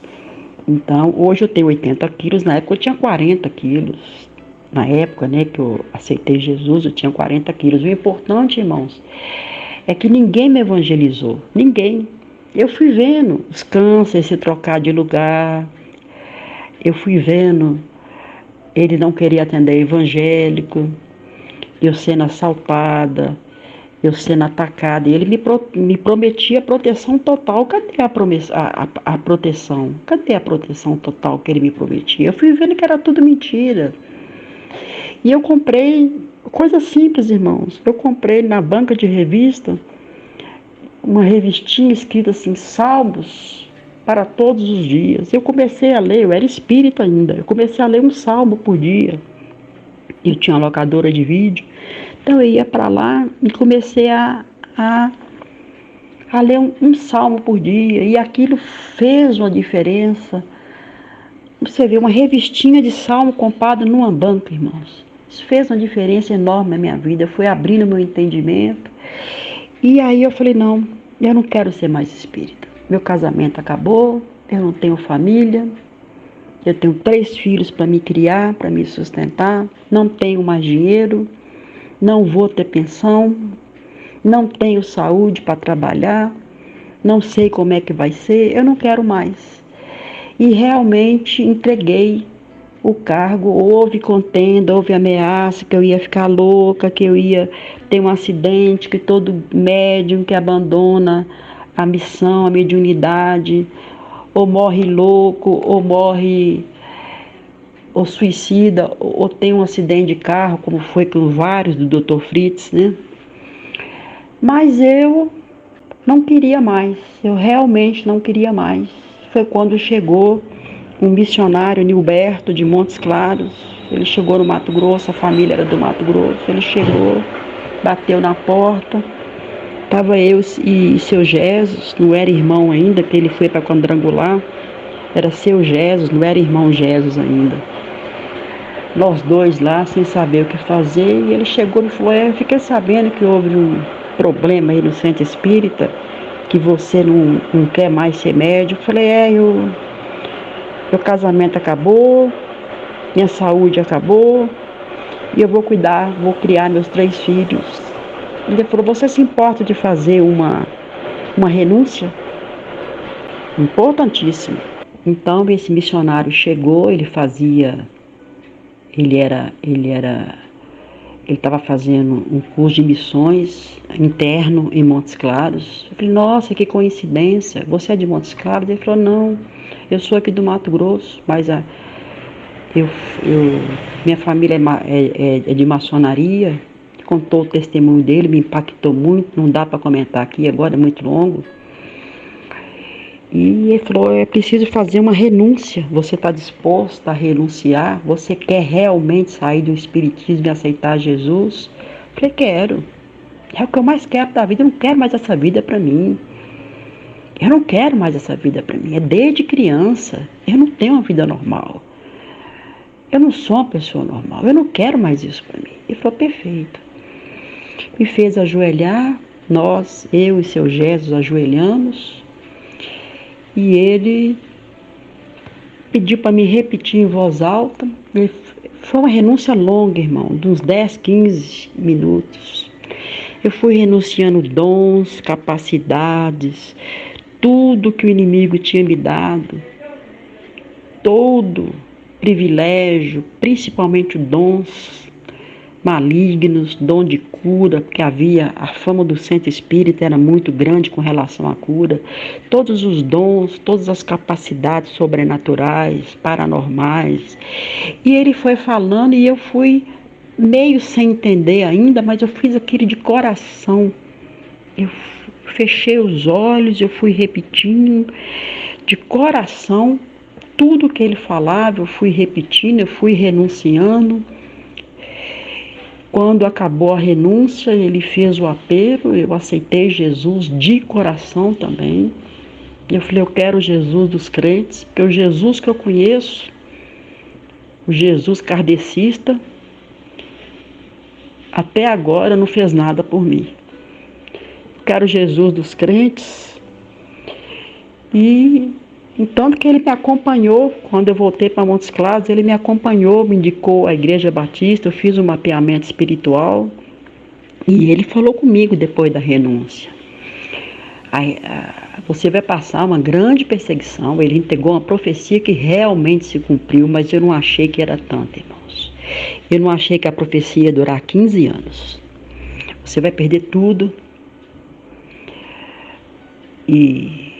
Então, hoje eu tenho 80 quilos, na época eu tinha 40 quilos. Na época, né, que eu aceitei Jesus, eu tinha 40 quilos. O importante, irmãos, é que ninguém me evangelizou. Ninguém. Eu fui vendo os cânceres se trocar de lugar. Eu fui vendo ele não queria atender evangélico. Eu sendo assaltada. Eu sendo atacada, e ele me prometia proteção total. Cadê a proteção? Cadê a proteção total que ele me prometia? Eu fui vendo que era tudo mentira. E eu comprei, coisa simples, irmãos. Eu comprei na banca de revista, uma revistinha escrita assim, Salmos para todos os dias. Eu comecei a ler, eu era espírita ainda, eu comecei a ler um salmo por dia. Eu tinha uma locadora de vídeo. Então eu ia para lá e comecei a ler um salmo por dia. E aquilo fez uma diferença. Você vê, uma revistinha de salmo comprada numa banca, irmãos. Isso fez uma diferença enorme na minha vida. Foi abrindo meu entendimento. E aí eu falei, não, eu não quero ser mais espírita. Meu casamento acabou, eu não tenho família. Eu tenho 3 filhos para me criar, para me sustentar. Não tenho mais dinheiro. Não vou ter pensão, não tenho saúde para trabalhar, não sei como é que vai ser, eu não quero mais. E realmente entreguei o cargo, houve contenda, houve ameaça, que eu ia ficar louca, que eu ia ter um acidente, que todo médium que abandona a missão, a mediunidade, ou morre louco, ou morre... ou suicida, ou tem um acidente de carro, como foi com vários do Dr. Fritz, né? Mas eu não queria mais, eu realmente não queria mais. Foi quando chegou um missionário, Nilberto, de Montes Claros. Ele chegou no Mato Grosso, a família era do Mato Grosso. Ele chegou, bateu na porta. Estava eu e seu Jesus, não era irmão ainda, que ele foi para Quadrangular. Era seu Jesus, não era irmão Jesus ainda. Nós dois lá, sem saber o que fazer, e ele chegou e falou, eu fiquei sabendo que houve um problema aí no centro espírita, que você não quer mais ser médico. Eu falei, meu casamento acabou, minha saúde acabou, e eu vou cuidar, vou criar meus 3 filhos. Ele falou, você se importa de fazer uma renúncia? Importantíssimo. Então esse missionário chegou, ele estava fazendo um curso de missões interno em Montes Claros. Eu falei, nossa, que coincidência, você é de Montes Claros? Ele falou, não, eu sou aqui do Mato Grosso, mas minha família é de maçonaria. Contou o testemunho dele, me impactou muito, não dá para comentar aqui, agora é muito longo. E ele falou, é preciso fazer uma renúncia. Você está disposto a renunciar? Você quer realmente sair do espiritismo e aceitar Jesus? Eu falei, quero. É o que eu mais quero da vida. Eu não quero mais essa vida para mim. Eu não quero mais essa vida para mim. É desde criança. Eu não tenho uma vida normal. Eu não sou uma pessoa normal. Eu não quero mais isso para mim. Ele falou, perfeito. Me fez ajoelhar. Eu e seu Jesus ajoelhamos. E ele pediu para me repetir em voz alta. Foi uma renúncia longa, irmão, de uns 10, 15 minutos. Eu fui renunciando dons, capacidades, tudo que o inimigo tinha me dado, todo privilégio, principalmente dons malignos, dom de cura, porque a fama do centro espírita era muito grande com relação à cura, todos os dons, todas as capacidades sobrenaturais, paranormais, e ele foi falando e eu fui meio sem entender ainda, mas eu fiz aquilo de coração, eu fechei os olhos, eu fui repetindo de coração tudo que ele falava, eu fui repetindo, eu fui renunciando. Quando acabou a renúncia, ele fez o apelo, eu aceitei Jesus de coração também. Eu falei, eu quero o Jesus dos crentes, porque o Jesus que eu conheço, o Jesus kardecista, até agora não fez nada por mim. Eu quero o Jesus dos crentes. E então que ele me acompanhou, quando eu voltei para Montes Claros, ele me acompanhou, me indicou a Igreja Batista, eu fiz um mapeamento espiritual e ele falou comigo depois da renúncia. Você vai passar uma grande perseguição. Ele entregou uma profecia que realmente se cumpriu, mas eu não achei que era tanto, irmãos. Eu não achei que a profecia ia durar 15 anos. Você vai perder tudo. E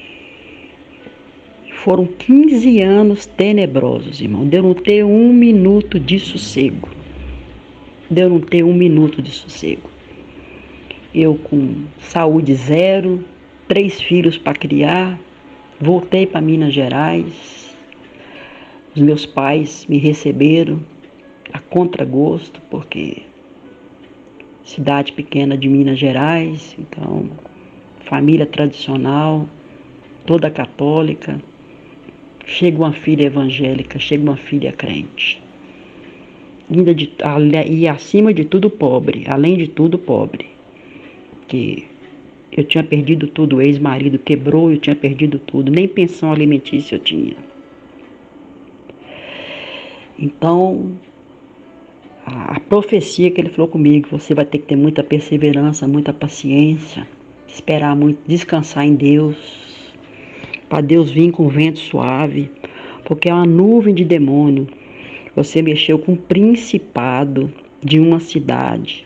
foram 15 anos tenebrosos, irmão. De eu não ter um minuto de sossego. Eu com saúde zero, 3 filhos para criar, voltei para Minas Gerais. Os meus pais me receberam a contragosto, porque cidade pequena de Minas Gerais, então família tradicional, toda católica. Chega uma filha evangélica, chega uma filha crente. E acima de tudo pobre, além de tudo pobre. Que eu tinha perdido tudo, o ex-marido quebrou, eu tinha perdido tudo, nem pensão alimentícia eu tinha. Então, a profecia que ele falou comigo, você vai ter que ter muita perseverança, muita paciência, esperar muito, descansar em Deus, para Deus vir com vento suave, porque é uma nuvem de demônio. Você mexeu com o principado de uma cidade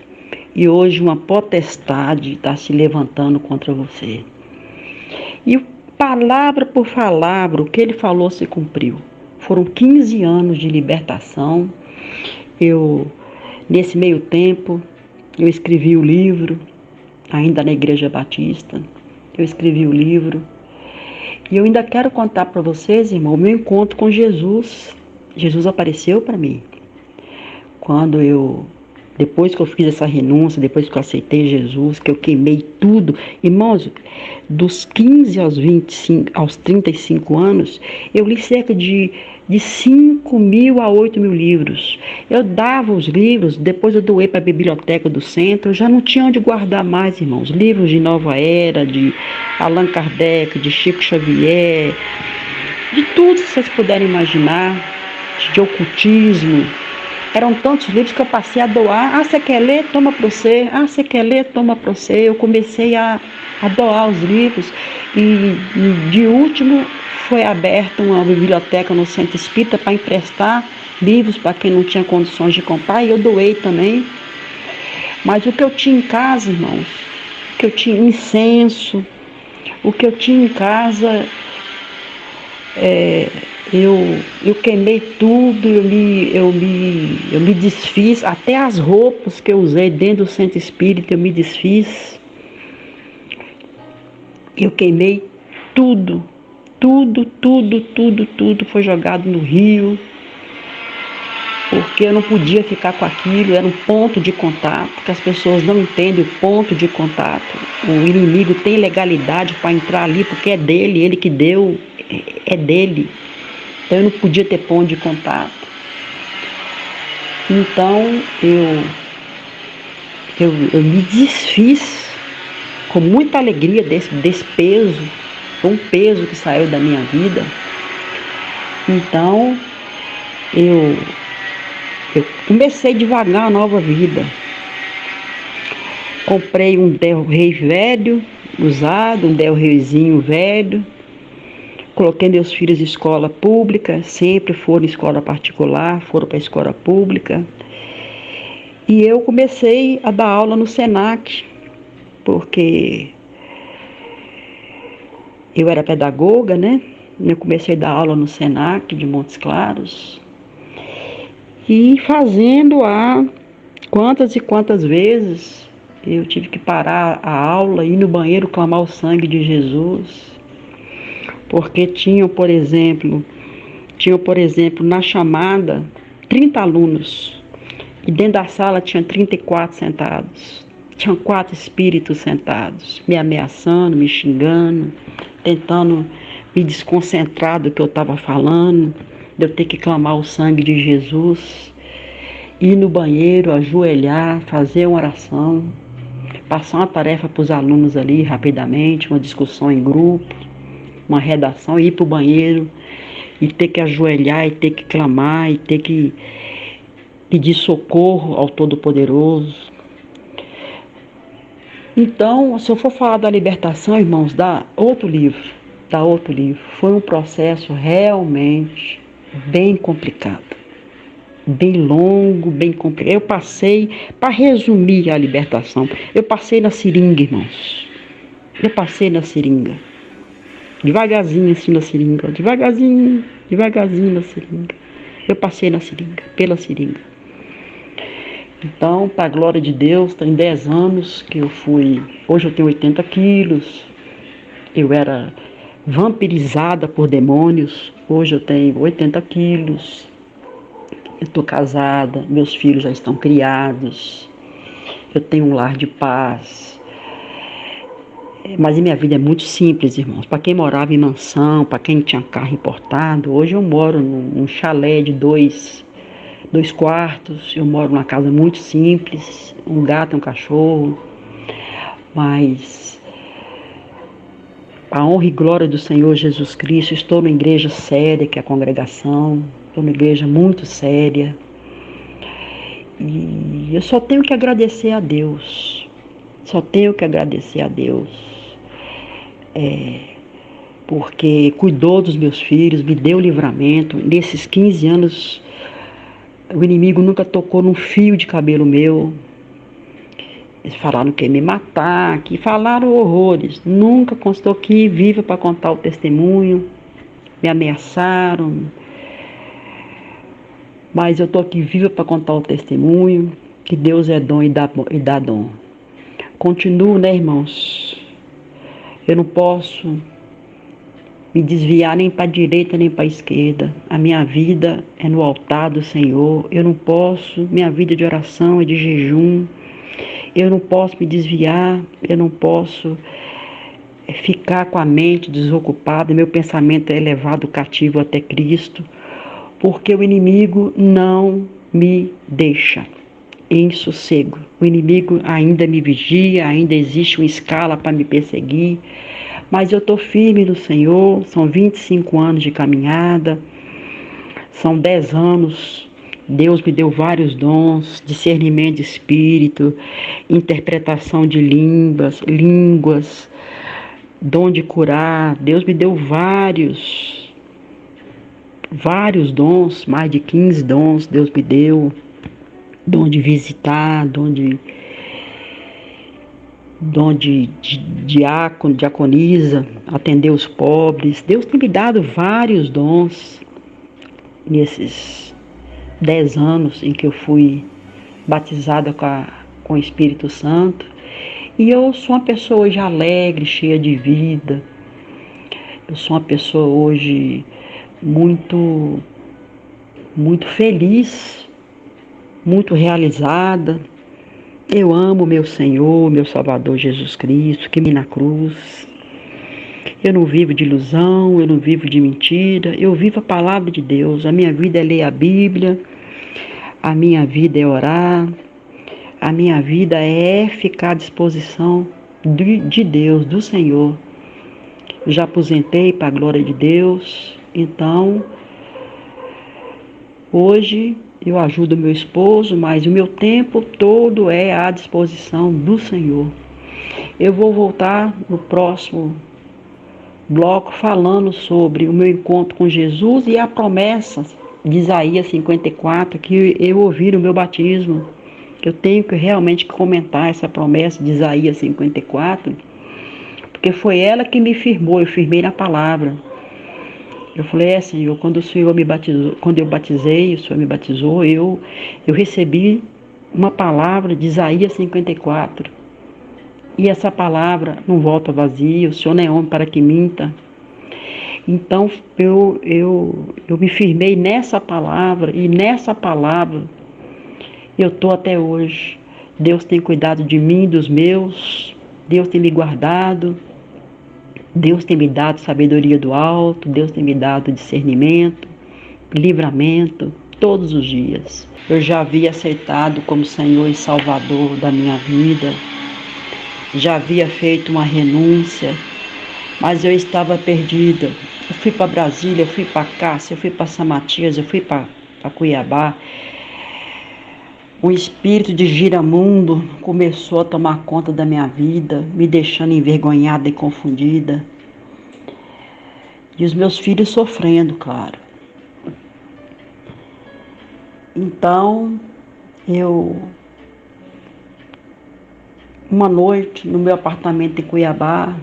e hoje uma potestade está se levantando contra você. E palavra por palavra, o que ele falou se cumpriu. Foram 15 anos de libertação. Nesse meio tempo, eu escrevi o livro, ainda na Igreja Batista. Eu escrevi o livro. E eu ainda quero contar para vocês, irmão, o meu encontro com Jesus. Jesus apareceu para mim. Depois que eu fiz essa renúncia, depois que eu aceitei Jesus, que eu queimei tudo. Irmãos, dos 15 aos 35 anos, eu li cerca de 5.000 a 8.000 livros. Eu dava os livros, depois eu doei para a biblioteca do centro, eu já não tinha onde guardar mais, irmãos. Livros de Nova Era, de Allan Kardec, de Chico Xavier, de tudo que vocês puderem imaginar, de ocultismo. Eram tantos livros que eu passei a doar. Você quer ler? Toma para você. Você quer ler? Toma para você. Eu comecei a doar os livros. E de último foi aberta uma biblioteca no Centro Espírita para emprestar livros para quem não tinha condições de comprar. E eu doei também. Mas o que eu tinha em casa, irmãos, o que eu tinha incenso, o que eu tinha em casa, eu queimei tudo, eu me desfiz, até as roupas que eu usei dentro do Centro Espírita eu me desfiz. Eu queimei tudo foi jogado no rio, porque eu não podia ficar com aquilo, era um ponto de contato, que as pessoas não entendem o ponto de contato. O inimigo tem legalidade para entrar ali, porque é dele, ele que deu, é dele. Então eu não podia ter ponto de contato. Então eu me desfiz com muita alegria desse peso, foi um peso que saiu da minha vida. Então eu comecei devagar a nova vida. Comprei um Del Rey velho, usado, um Del Reyzinho velho. Coloquei meus filhos em escola pública, sempre foram em escola particular, foram para a escola pública. E eu comecei a dar aula no Senac, porque eu era pedagoga, né? Eu comecei a dar aula no Senac de Montes Claros. E fazendo quantas e quantas vezes eu tive que parar a aula, ir no banheiro clamar o sangue de Jesus. Porque tinham, por exemplo, Tinha, por exemplo, na chamada, 30 alunos. E dentro da sala tinha 34 sentados. Tinham 4 espíritos sentados, me ameaçando, me xingando, tentando me desconcentrar do que eu estava falando, de eu ter que clamar o sangue de Jesus, ir no banheiro, ajoelhar, fazer uma oração, passar uma tarefa para os alunos ali rapidamente, uma discussão em grupo, uma redação, ir para o banheiro e ter que ajoelhar e ter que clamar e ter que pedir socorro ao Todo-Poderoso. Então, se eu for falar da libertação, irmãos, dá outro livro. Foi um processo realmente bem complicado, bem longo, bem complicado. Eu passei, para resumir a libertação, eu passei na seringa, irmãos. Eu passei na seringa. Devagarzinho assim na seringa, devagarzinho na seringa. Eu passei na seringa, pela seringa. Então, para a glória de Deus, tem 10 anos que eu fui. Hoje eu tenho 80 quilos. Eu era vampirizada por demônios. Hoje eu tenho 80 quilos. Eu estou casada, meus filhos já estão criados. Eu tenho um lar de paz. Mas a minha vida é muito simples, irmãos. Para quem morava em mansão, para quem tinha carro importado, hoje eu moro num chalé de dois quartos, eu moro numa casa muito simples, um gato e um cachorro, mas a honra e glória do Senhor Jesus Cristo, estou numa igreja séria, que é a congregação, estou numa igreja muito séria, e eu só tenho que agradecer a Deus, porque cuidou dos meus filhos, me deu livramento. Nesses 15 anos, o inimigo nunca tocou num fio de cabelo meu. Eles falaram que ia me matar, que falaram horrores. Nunca constou aqui viva para contar o testemunho. Me ameaçaram. Mas eu estou aqui viva para contar o testemunho. Que Deus é dom e dá dom. Continuo, né, irmãos? Eu não posso me desviar nem para a direita nem para a esquerda. A minha vida é no altar do Senhor. Eu não posso, minha vida de oração é de jejum. Eu não posso me desviar, eu não posso ficar com a mente desocupada, meu pensamento é levado cativo até Cristo, porque o inimigo não me deixa em sossego. O inimigo ainda me vigia, ainda existe uma escala para me perseguir, mas eu estou firme no Senhor. São 25 anos de caminhada, são 10 anos, Deus me deu vários dons, discernimento de espírito, interpretação de línguas, dom de curar. Deus me deu vários dons, mais de 15 dons Deus me deu. Dom de visitar, dom de diácono, diaconisa, atender os pobres. Deus tem me dado vários dons nesses 10 anos em que eu fui batizada com o Espírito Santo. E eu sou uma pessoa hoje alegre, cheia de vida. Eu sou uma pessoa hoje muito feliz, muito realizada. Eu amo meu Senhor, meu Salvador Jesus Cristo, que me na cruz. Eu não vivo de ilusão, eu não vivo de mentira, eu vivo a palavra de Deus. A minha vida é ler a Bíblia, a minha vida é orar, a minha vida é ficar à disposição de Deus, do Senhor. Eu já aposentei para a glória de Deus, então hoje eu ajudo meu esposo, mas o meu tempo todo é à disposição do Senhor. Eu vou voltar no próximo bloco falando sobre o meu encontro com Jesus e a promessa de Isaías 54 que eu ouvi no meu batismo. Eu tenho que realmente comentar essa promessa de Isaías 54, porque foi ela que me firmou, eu firmei na palavra. Eu falei, Senhor, quando o Senhor me batizou, quando eu batizei, o Senhor me batizou, eu recebi uma palavra de Isaías 54. E essa palavra não volta vazia, o Senhor não é homem para que minta. Então eu me firmei nessa palavra, e nessa palavra eu estou até hoje. Deus tem cuidado de mim e dos meus, Deus tem me guardado, Deus tem me dado sabedoria do alto, Deus tem me dado discernimento, livramento, todos os dias. Eu já havia aceitado como Senhor e Salvador da minha vida, já havia feito uma renúncia, mas eu estava perdida. Eu fui para Brasília, eu fui para Cássia, eu fui para São Matias, eu fui para Cuiabá. Um espírito de giramundo começou a tomar conta da minha vida, me deixando envergonhada e confundida. E os meus filhos sofrendo, claro. Então, uma noite, no meu apartamento em Cuiabá,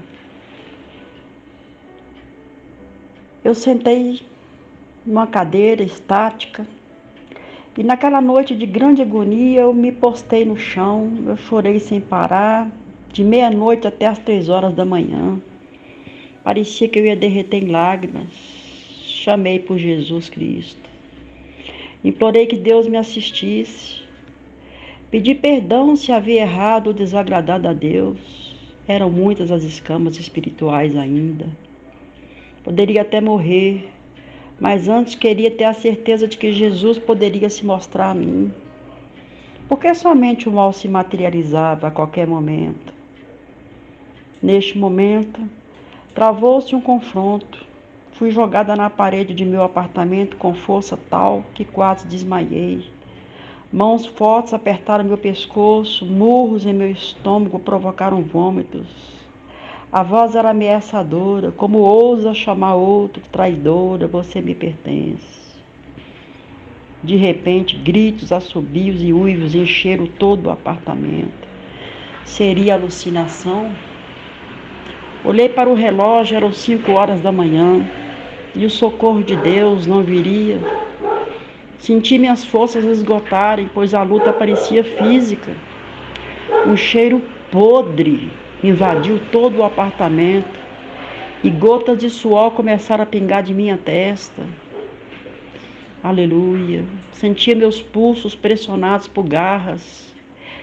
eu sentei numa cadeira estática e naquela noite de grande agonia eu me postei no chão, eu chorei sem parar, de meia-noite até as 3 horas da manhã. Parecia que eu ia derreter em lágrimas. Chamei por Jesus Cristo. Implorei que Deus me assistisse. Pedi perdão se havia errado ou desagradado a Deus. Eram muitas as escamas espirituais ainda. Poderia até morrer, mas antes queria ter a certeza de que Jesus poderia se mostrar a mim. Porque somente o mal se materializava a qualquer momento. Neste momento, travou-se um confronto. Fui jogada na parede de meu apartamento com força tal que quase desmaiei. Mãos fortes apertaram meu pescoço, murros em meu estômago provocaram vômitos. A voz era ameaçadora, como ousa chamar outro, traidora, você me pertence. De repente, gritos, assobios e uivos encheram todo o apartamento. Seria alucinação? Olhei para o relógio, eram 5 horas da manhã, e o socorro de Deus não viria. Senti minhas forças esgotarem, pois a luta parecia física. Um cheiro podre invadiu todo o apartamento e gotas de suor começaram a pingar de minha testa. Aleluia. Sentia meus pulsos pressionados por garras.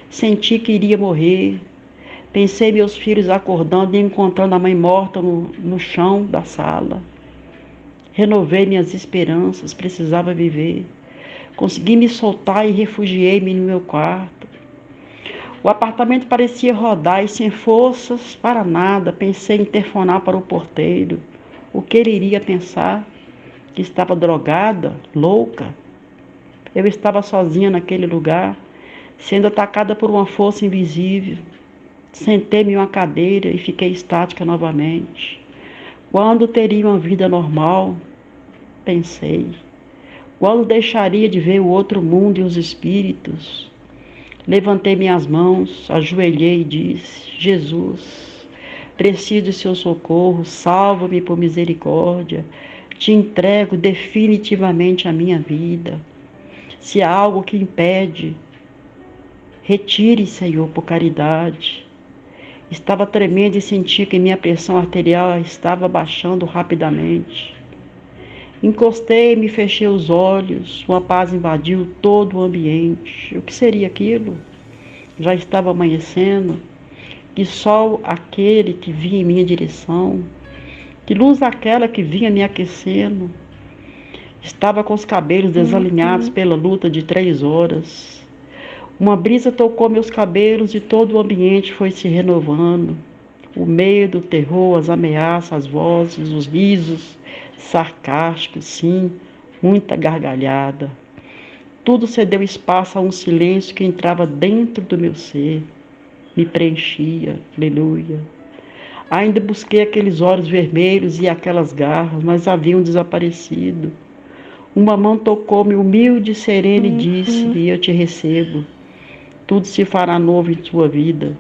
Senti que iria morrer. Pensei meus filhos acordando e encontrando a mãe morta no chão da sala. Renovei minhas esperanças, precisava viver. Consegui me soltar e refugiei-me no meu quarto. O apartamento parecia rodar e sem forças para nada. Pensei em telefonar para o porteiro. O que ele iria pensar? Que estava drogada, louca? Eu estava sozinha naquele lugar, sendo atacada por uma força invisível. Sentei-me em uma cadeira e fiquei estática novamente. Quando teria uma vida normal? Pensei. Quando deixaria de ver o outro mundo e os espíritos? Levantei minhas mãos, ajoelhei e disse: Jesus, preciso de seu socorro, salva-me por misericórdia. Te entrego definitivamente a minha vida. Se há algo que impede, retire, Senhor, por caridade. Estava tremendo e senti que minha pressão arterial estava baixando rapidamente. Encostei-me e fechei os olhos. Uma paz invadiu todo o ambiente. O que seria aquilo? Já estava amanhecendo. Que sol aquele que vinha em minha direção? Que luz aquela que vinha me aquecendo? Estava com os cabelos desalinhados pela luta de 3 horas. Uma brisa tocou meus cabelos e todo o ambiente foi se renovando. O medo, o terror, as ameaças, as vozes, os risos sarcásticos, sim, muita gargalhada. Tudo cedeu espaço a um silêncio que entrava dentro do meu ser, me preenchia, aleluia. Ainda busquei aqueles olhos vermelhos e aquelas garras, mas haviam desaparecido. Uma mão tocou-me humilde e serena e disse: eu te recebo. Tudo se fará novo em sua vida.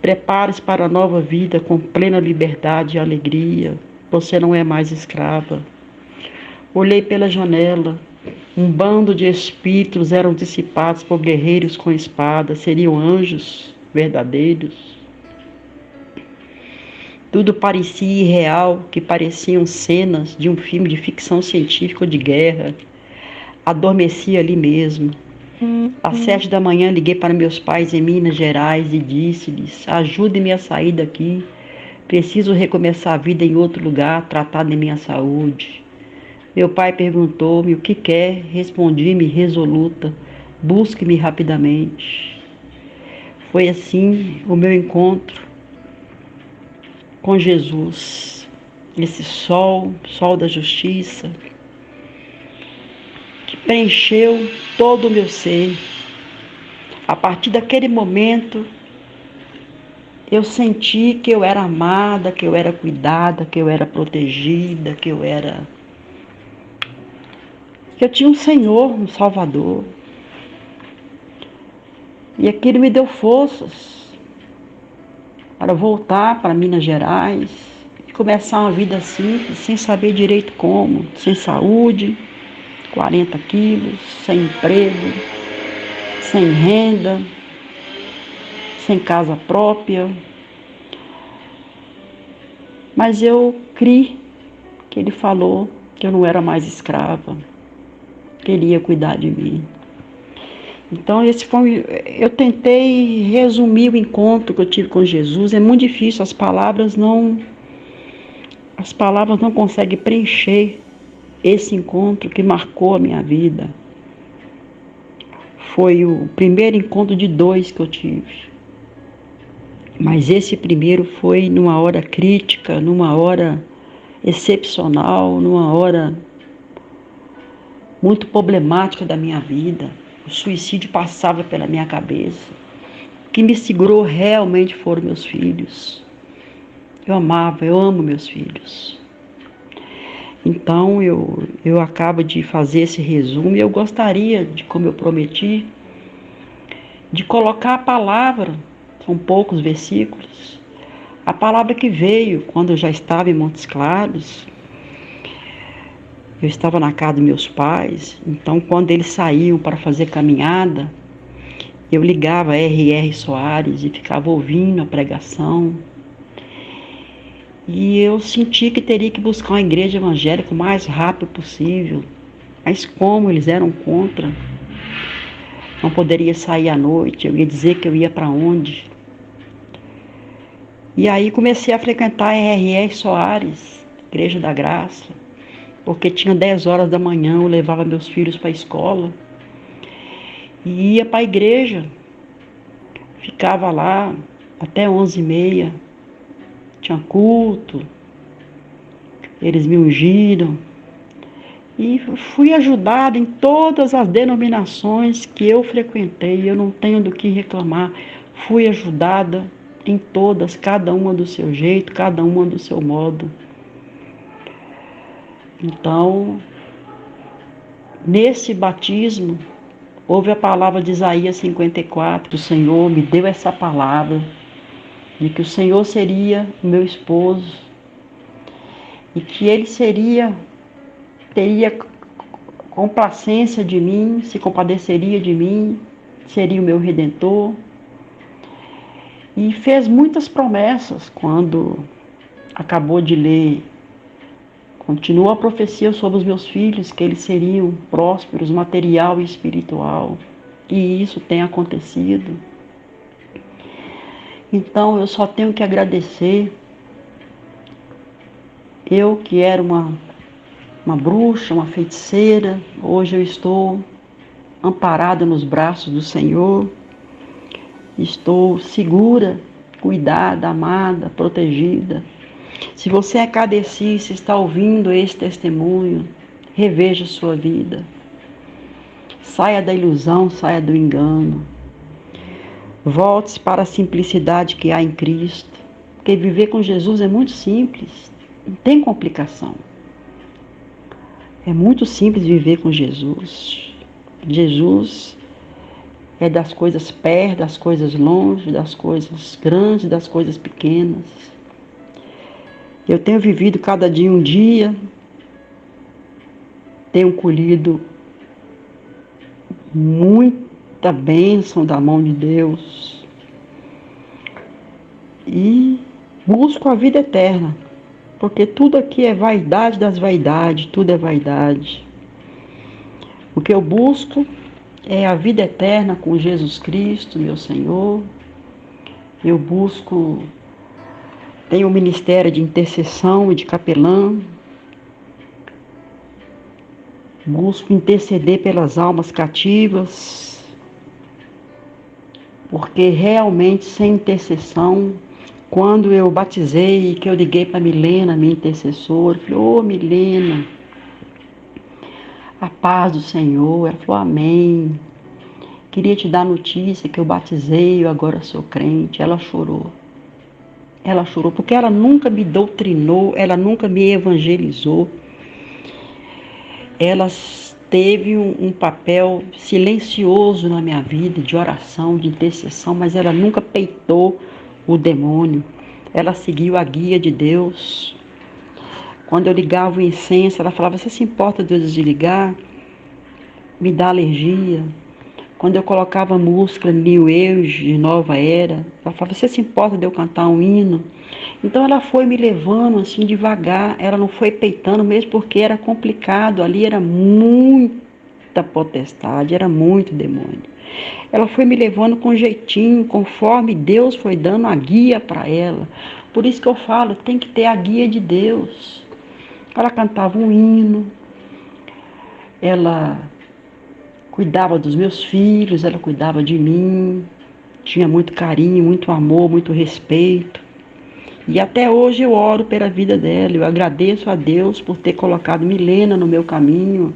Prepare-se para a nova vida com plena liberdade e alegria. Você não é mais escrava. Olhei pela janela. Um bando de espíritos eram dissipados por guerreiros com espadas. Seriam anjos verdadeiros. Tudo parecia irreal, que pareciam cenas de um filme de ficção científica ou de guerra. Adormeci ali mesmo. Às 7 da manhã liguei para meus pais em Minas Gerais e disse-lhes: ajudem-me a sair daqui. Preciso recomeçar a vida em outro lugar, tratar de minha saúde. Meu pai perguntou-me o que quer. Respondi-me resoluta: busque-me rapidamente. Foi assim o meu encontro com Jesus, esse sol da justiça, que preencheu todo o meu ser. A partir daquele momento, eu senti que eu era amada, que eu era cuidada, que eu era protegida, que eu tinha um Senhor, um Salvador. E aquilo me deu forças para voltar para Minas Gerais e começar uma vida simples, sem saber direito como, sem saúde, 40 quilos, sem emprego, sem renda, sem casa própria. Mas eu criei que ele falou que eu não era mais escrava, que ele ia cuidar de mim. Então eu tentei resumir o encontro que eu tive com Jesus. É muito difícil, as palavras não conseguem preencher esse encontro que marcou a minha vida. Foi o primeiro encontro de 2 que eu tive. Mas esse primeiro foi numa hora crítica, numa hora excepcional, numa hora muito problemática da minha vida. O suicídio passava pela minha cabeça. O que me segurou realmente foram meus filhos. Eu amo meus filhos. Então eu acabo de fazer esse resumo e eu gostaria, como eu prometi, de colocar a palavra, são poucos versículos, a palavra que veio quando eu já estava em Montes Claros. Eu estava na casa dos meus pais, então quando eles saíam para fazer caminhada, eu ligava a R.R. Soares e ficava ouvindo a pregação. E eu senti que teria que buscar uma igreja evangélica o mais rápido possível. Mas como eles eram contra, não poderia sair à noite, eu ia dizer que eu ia para onde. E aí comecei a frequentar a R.R. Soares, Igreja da Graça, porque tinha 10 horas da manhã, eu levava meus filhos para a escola e ia para a igreja, ficava lá até 11h30, tinha culto, eles me ungiram e fui ajudada em todas as denominações que eu frequentei. Eu não tenho do que reclamar, fui ajudada em todas, cada uma do seu jeito, cada uma do seu modo. Então, nesse batismo, houve a palavra de Isaías 54, o Senhor me deu essa palavra, de que o Senhor seria o meu esposo, e que Ele teria complacência de mim, se compadeceria de mim, seria o meu Redentor. E fez muitas promessas quando acabou de ler. Continua a profecia sobre os meus filhos, que eles seriam prósperos, material e espiritual. E isso tem acontecido. Então eu só tenho que agradecer. Eu que era uma bruxa, uma feiticeira, hoje eu estou amparada nos braços do Senhor. Estou segura, cuidada, amada, protegida. Se você é cadecista, está ouvindo esse testemunho, reveja sua vida. Saia da ilusão, saia do engano. Volte-se para a simplicidade que há em Cristo. Porque viver com Jesus é muito simples, não tem complicação. É muito simples viver com Jesus. Jesus é das coisas perto, das coisas longe, das coisas grandes, das coisas pequenas. Eu tenho vivido cada dia um dia, tenho colhido muita bênção da mão de Deus. E busco a vida eterna, porque tudo aqui é vaidade das vaidades, tudo é vaidade. O que eu busco é a vida eterna com Jesus Cristo, meu Senhor. Eu busco, tenho um ministério de intercessão e de capelã. Busco interceder pelas almas cativas, porque realmente sem intercessão, quando eu batizei, que eu liguei para Milena, minha intercessora, falei, ô Milena, a paz do Senhor. Ela falou, amém. Queria te dar notícia que eu batizei, eu agora sou crente. Ela chorou. Ela chorou porque ela nunca me doutrinou, ela nunca me evangelizou. Ela teve um papel silencioso na minha vida, de oração, de intercessão, mas ela nunca peitou o demônio. Ela seguiu a guia de Deus. Quando eu ligava o incenso, ela falava, você se importa de eu desligar? Me dá alergia. Quando eu colocava música New Age, de Nova Era, ela falava, você se importa de eu cantar um hino? Então ela foi me levando assim devagar, ela não foi peitando mesmo porque era complicado, ali era muita potestade, era muito demônio. Ela foi me levando com jeitinho, conforme Deus foi dando a guia para ela. Por isso que eu falo, tem que ter a guia de Deus. Ela cantava um hino, ela cuidava dos meus filhos, ela cuidava de mim, tinha muito carinho, muito amor, muito respeito. E até hoje eu oro pela vida dela, eu agradeço a Deus por ter colocado Milena no meu caminho,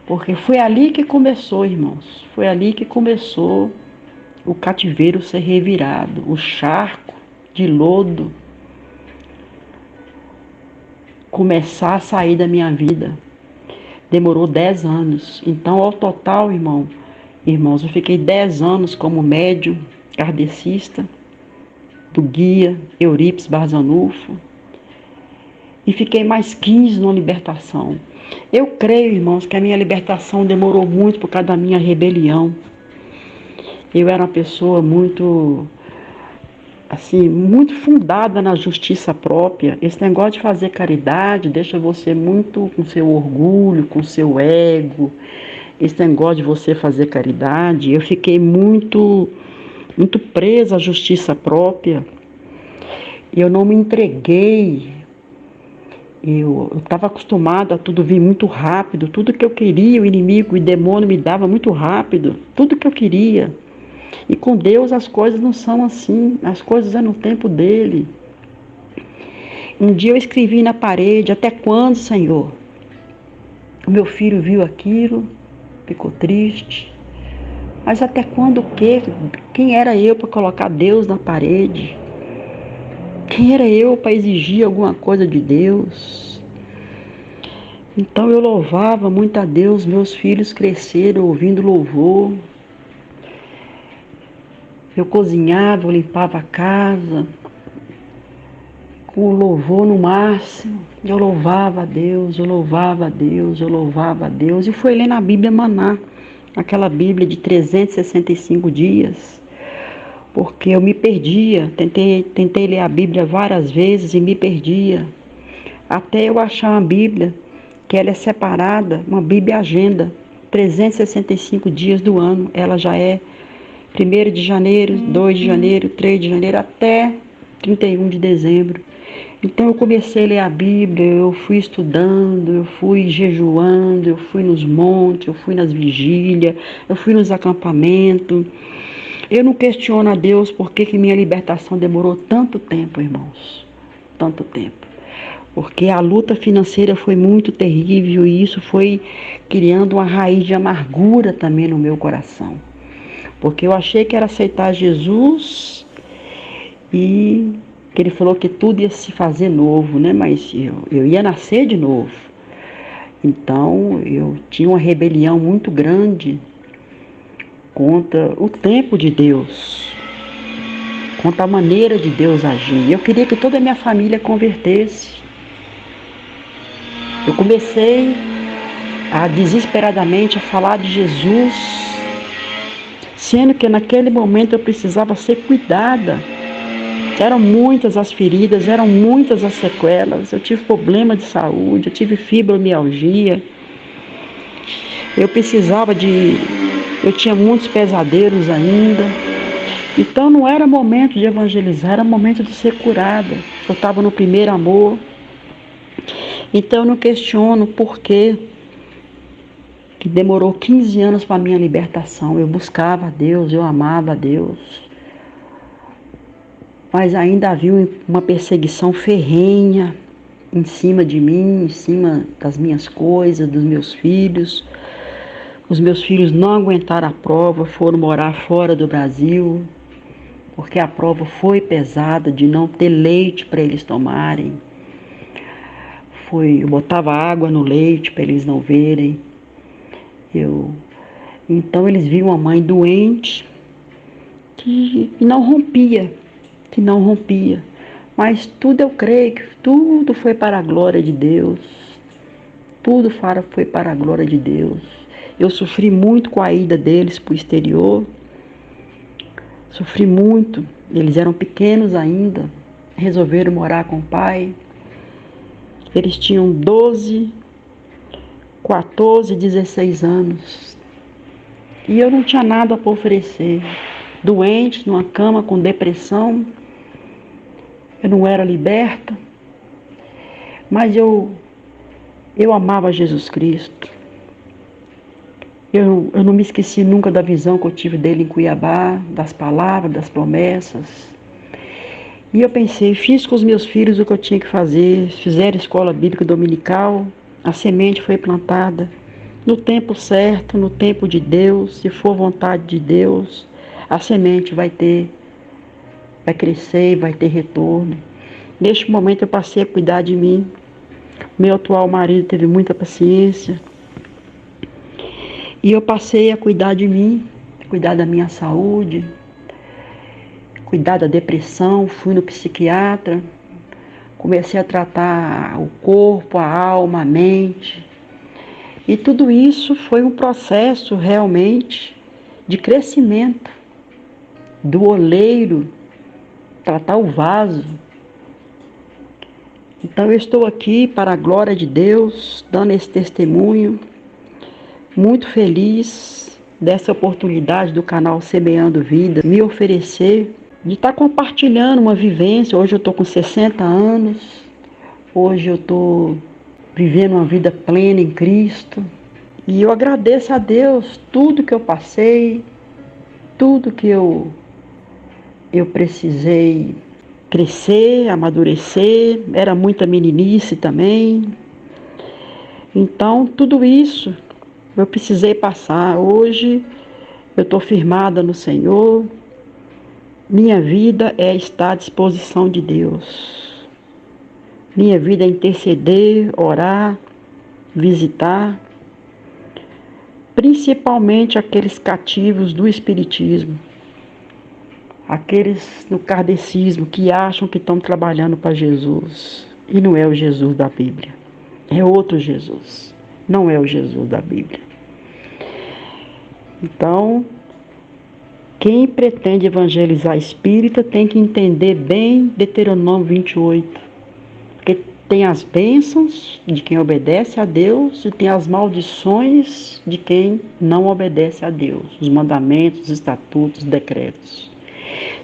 porque foi ali que começou, irmãos, foi ali que começou o cativeiro ser revirado, o charco de lodo começar a sair da minha vida. Demorou 10 anos. Então, ao total, irmãos, eu fiquei 10 anos como médium kardecista do guia Eurípides Barzanufo e fiquei mais 15 na libertação. Eu creio, irmãos, que a minha libertação demorou muito por causa da minha rebelião. Eu era uma pessoa muito fundada na justiça própria. Esse negócio de fazer caridade deixa você muito com seu orgulho, com seu ego. Esse negócio de você fazer caridade, eu fiquei muito presa à justiça própria. Eu não me entreguei. Eu estava acostumada a tudo vir muito rápido. Tudo que eu queria, o inimigo, o demônio me dava muito rápido. Tudo que eu queria. E com Deus as coisas não são assim, as coisas é no tempo dele. Um dia eu escrevi na parede, até quando, Senhor? O meu filho viu aquilo, ficou triste. Mas até quando o quê? Quem era eu para colocar Deus na parede? Quem era eu para exigir alguma coisa de Deus? Então eu louvava muito a Deus, meus filhos cresceram ouvindo louvor. Eu cozinhava, eu limpava a casa, com o louvor no máximo. Eu louvava a Deus, eu louvava a Deus, eu louvava a Deus. E foi ler na Bíblia Maná, aquela Bíblia de 365 dias, porque eu me perdia. Tentei ler a Bíblia várias vezes e me perdia. Até eu achar uma Bíblia, que ela é separada, uma Bíblia agenda, 365 dias do ano, ela já é 1º de janeiro, 2 de janeiro, 3 de janeiro, até 31 de dezembro. Então eu comecei a ler a Bíblia, eu fui estudando, eu fui jejuando, eu fui nos montes, eu fui nas vigílias, eu fui nos acampamentos. Eu não questiono a Deus por que minha libertação demorou tanto tempo, irmãos. Tanto tempo. Porque a luta financeira foi muito terrível e isso foi criando uma raiz de amargura também no meu coração. Porque eu achei que era aceitar Jesus e que ele falou que tudo ia se fazer novo, né? Mas eu ia nascer de novo. Então eu tinha uma rebelião muito grande contra o tempo de Deus, contra a maneira de Deus agir. Eu queria que toda a minha família convertesse. Eu comecei desesperadamente a falar de Jesus, sendo que naquele momento eu precisava ser cuidada. Eram muitas as feridas, eram muitas as sequelas. Eu tive problema de saúde, eu tive fibromialgia. Eu tinha muitos pesadelos ainda. Então não era momento de evangelizar, era momento de ser curada. Eu estava no primeiro amor. Então eu não questiono por que demorou 15 anos para a minha libertação. Eu buscava a Deus, eu amava a Deus. Mas ainda havia uma perseguição ferrenha em cima de mim, em cima das minhas coisas, dos meus filhos. Os meus filhos não aguentaram a prova, foram morar fora do Brasil, porque a prova foi pesada de não ter leite para eles tomarem. Eu botava água no leite para eles não verem. Então eles viam a mãe doente que não rompia. Mas tudo eu creio que tudo foi para a glória de Deus. Tudo foi para a glória de Deus. Eu sofri muito com a ida deles para o exterior. Sofri muito. Eles eram pequenos ainda. Resolveram morar com o pai. Eles tinham 12, 14, 16 anos. E eu não tinha nada para oferecer. Doente, numa cama com depressão. Eu não era liberta. Mas eu amava Jesus Cristo. Eu não me esqueci nunca da visão que eu tive dele em Cuiabá, das palavras, das promessas. E eu pensei, fiz com os meus filhos o que eu tinha que fazer, fizeram escola bíblica dominical, a semente foi plantada no tempo certo, no tempo de Deus, se for vontade de Deus, a semente vai crescer e vai ter retorno. Neste momento eu passei a cuidar de mim. Meu atual marido teve muita paciência. E eu passei a cuidar de mim, cuidar da minha saúde, cuidar da depressão, fui no psiquiatra, comecei a tratar o corpo, a alma, a mente. E tudo isso foi um processo realmente de crescimento do oleiro, tratar o vaso. Então eu estou aqui para a glória de Deus, dando esse testemunho, muito feliz dessa oportunidade do canal Semeando Vida, me oferecer de estar compartilhando uma vivência. Hoje eu estou com 60 anos, hoje eu estou vivendo uma vida plena em Cristo. E eu agradeço a Deus tudo que eu passei, tudo que eu precisei crescer, amadurecer, era muita meninice também. Então tudo isso eu precisei passar. Hoje eu estou firmada no Senhor. Minha vida é estar à disposição de Deus. Minha vida é interceder, orar, visitar, principalmente aqueles cativos do espiritismo, aqueles no kardecismo que acham que estão trabalhando para Jesus. E não é o Jesus da Bíblia. É outro Jesus. Não é o Jesus da Bíblia. Então, quem pretende evangelizar espírita tem que entender bem Deuteronômio 28. Porque tem as bênçãos de quem obedece a Deus e tem as maldições de quem não obedece a Deus. Os mandamentos, os estatutos, os decretos.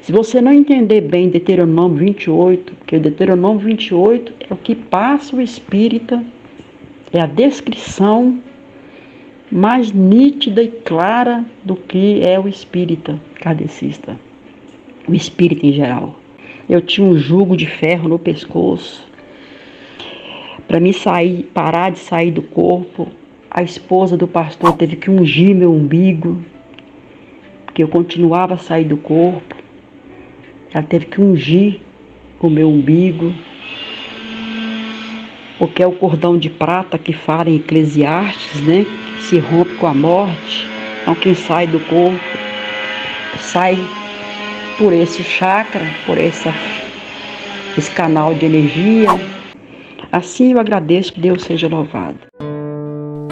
Se você não entender bem Deuteronômio 28, porque o Deuteronômio 28 é o que passa o espírita, é a descrição mais nítida e clara do que é o espírita kardecista, o espírita em geral. Eu tinha um jugo de ferro no pescoço. Para mim parar de sair do corpo, a esposa do pastor teve que ungir meu umbigo, porque eu continuava a sair do corpo. Ela teve que ungir o meu umbigo, porque é o cordão de prata que fala em Eclesiastes, né? Que se rompe com a morte. Então quem sai do corpo sai por esse chakra, por esse canal de energia. Assim eu agradeço, que Deus seja louvado.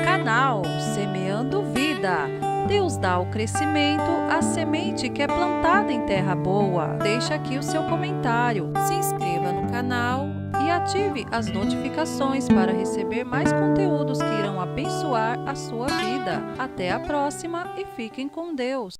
Canal Semeando Vida. Deus dá o crescimento à semente que é plantada em terra boa? Deixe aqui o seu comentário, se inscreva no canal e ative as notificações para receber mais conteúdos que irão abençoar a sua vida. Até a próxima e fiquem com Deus!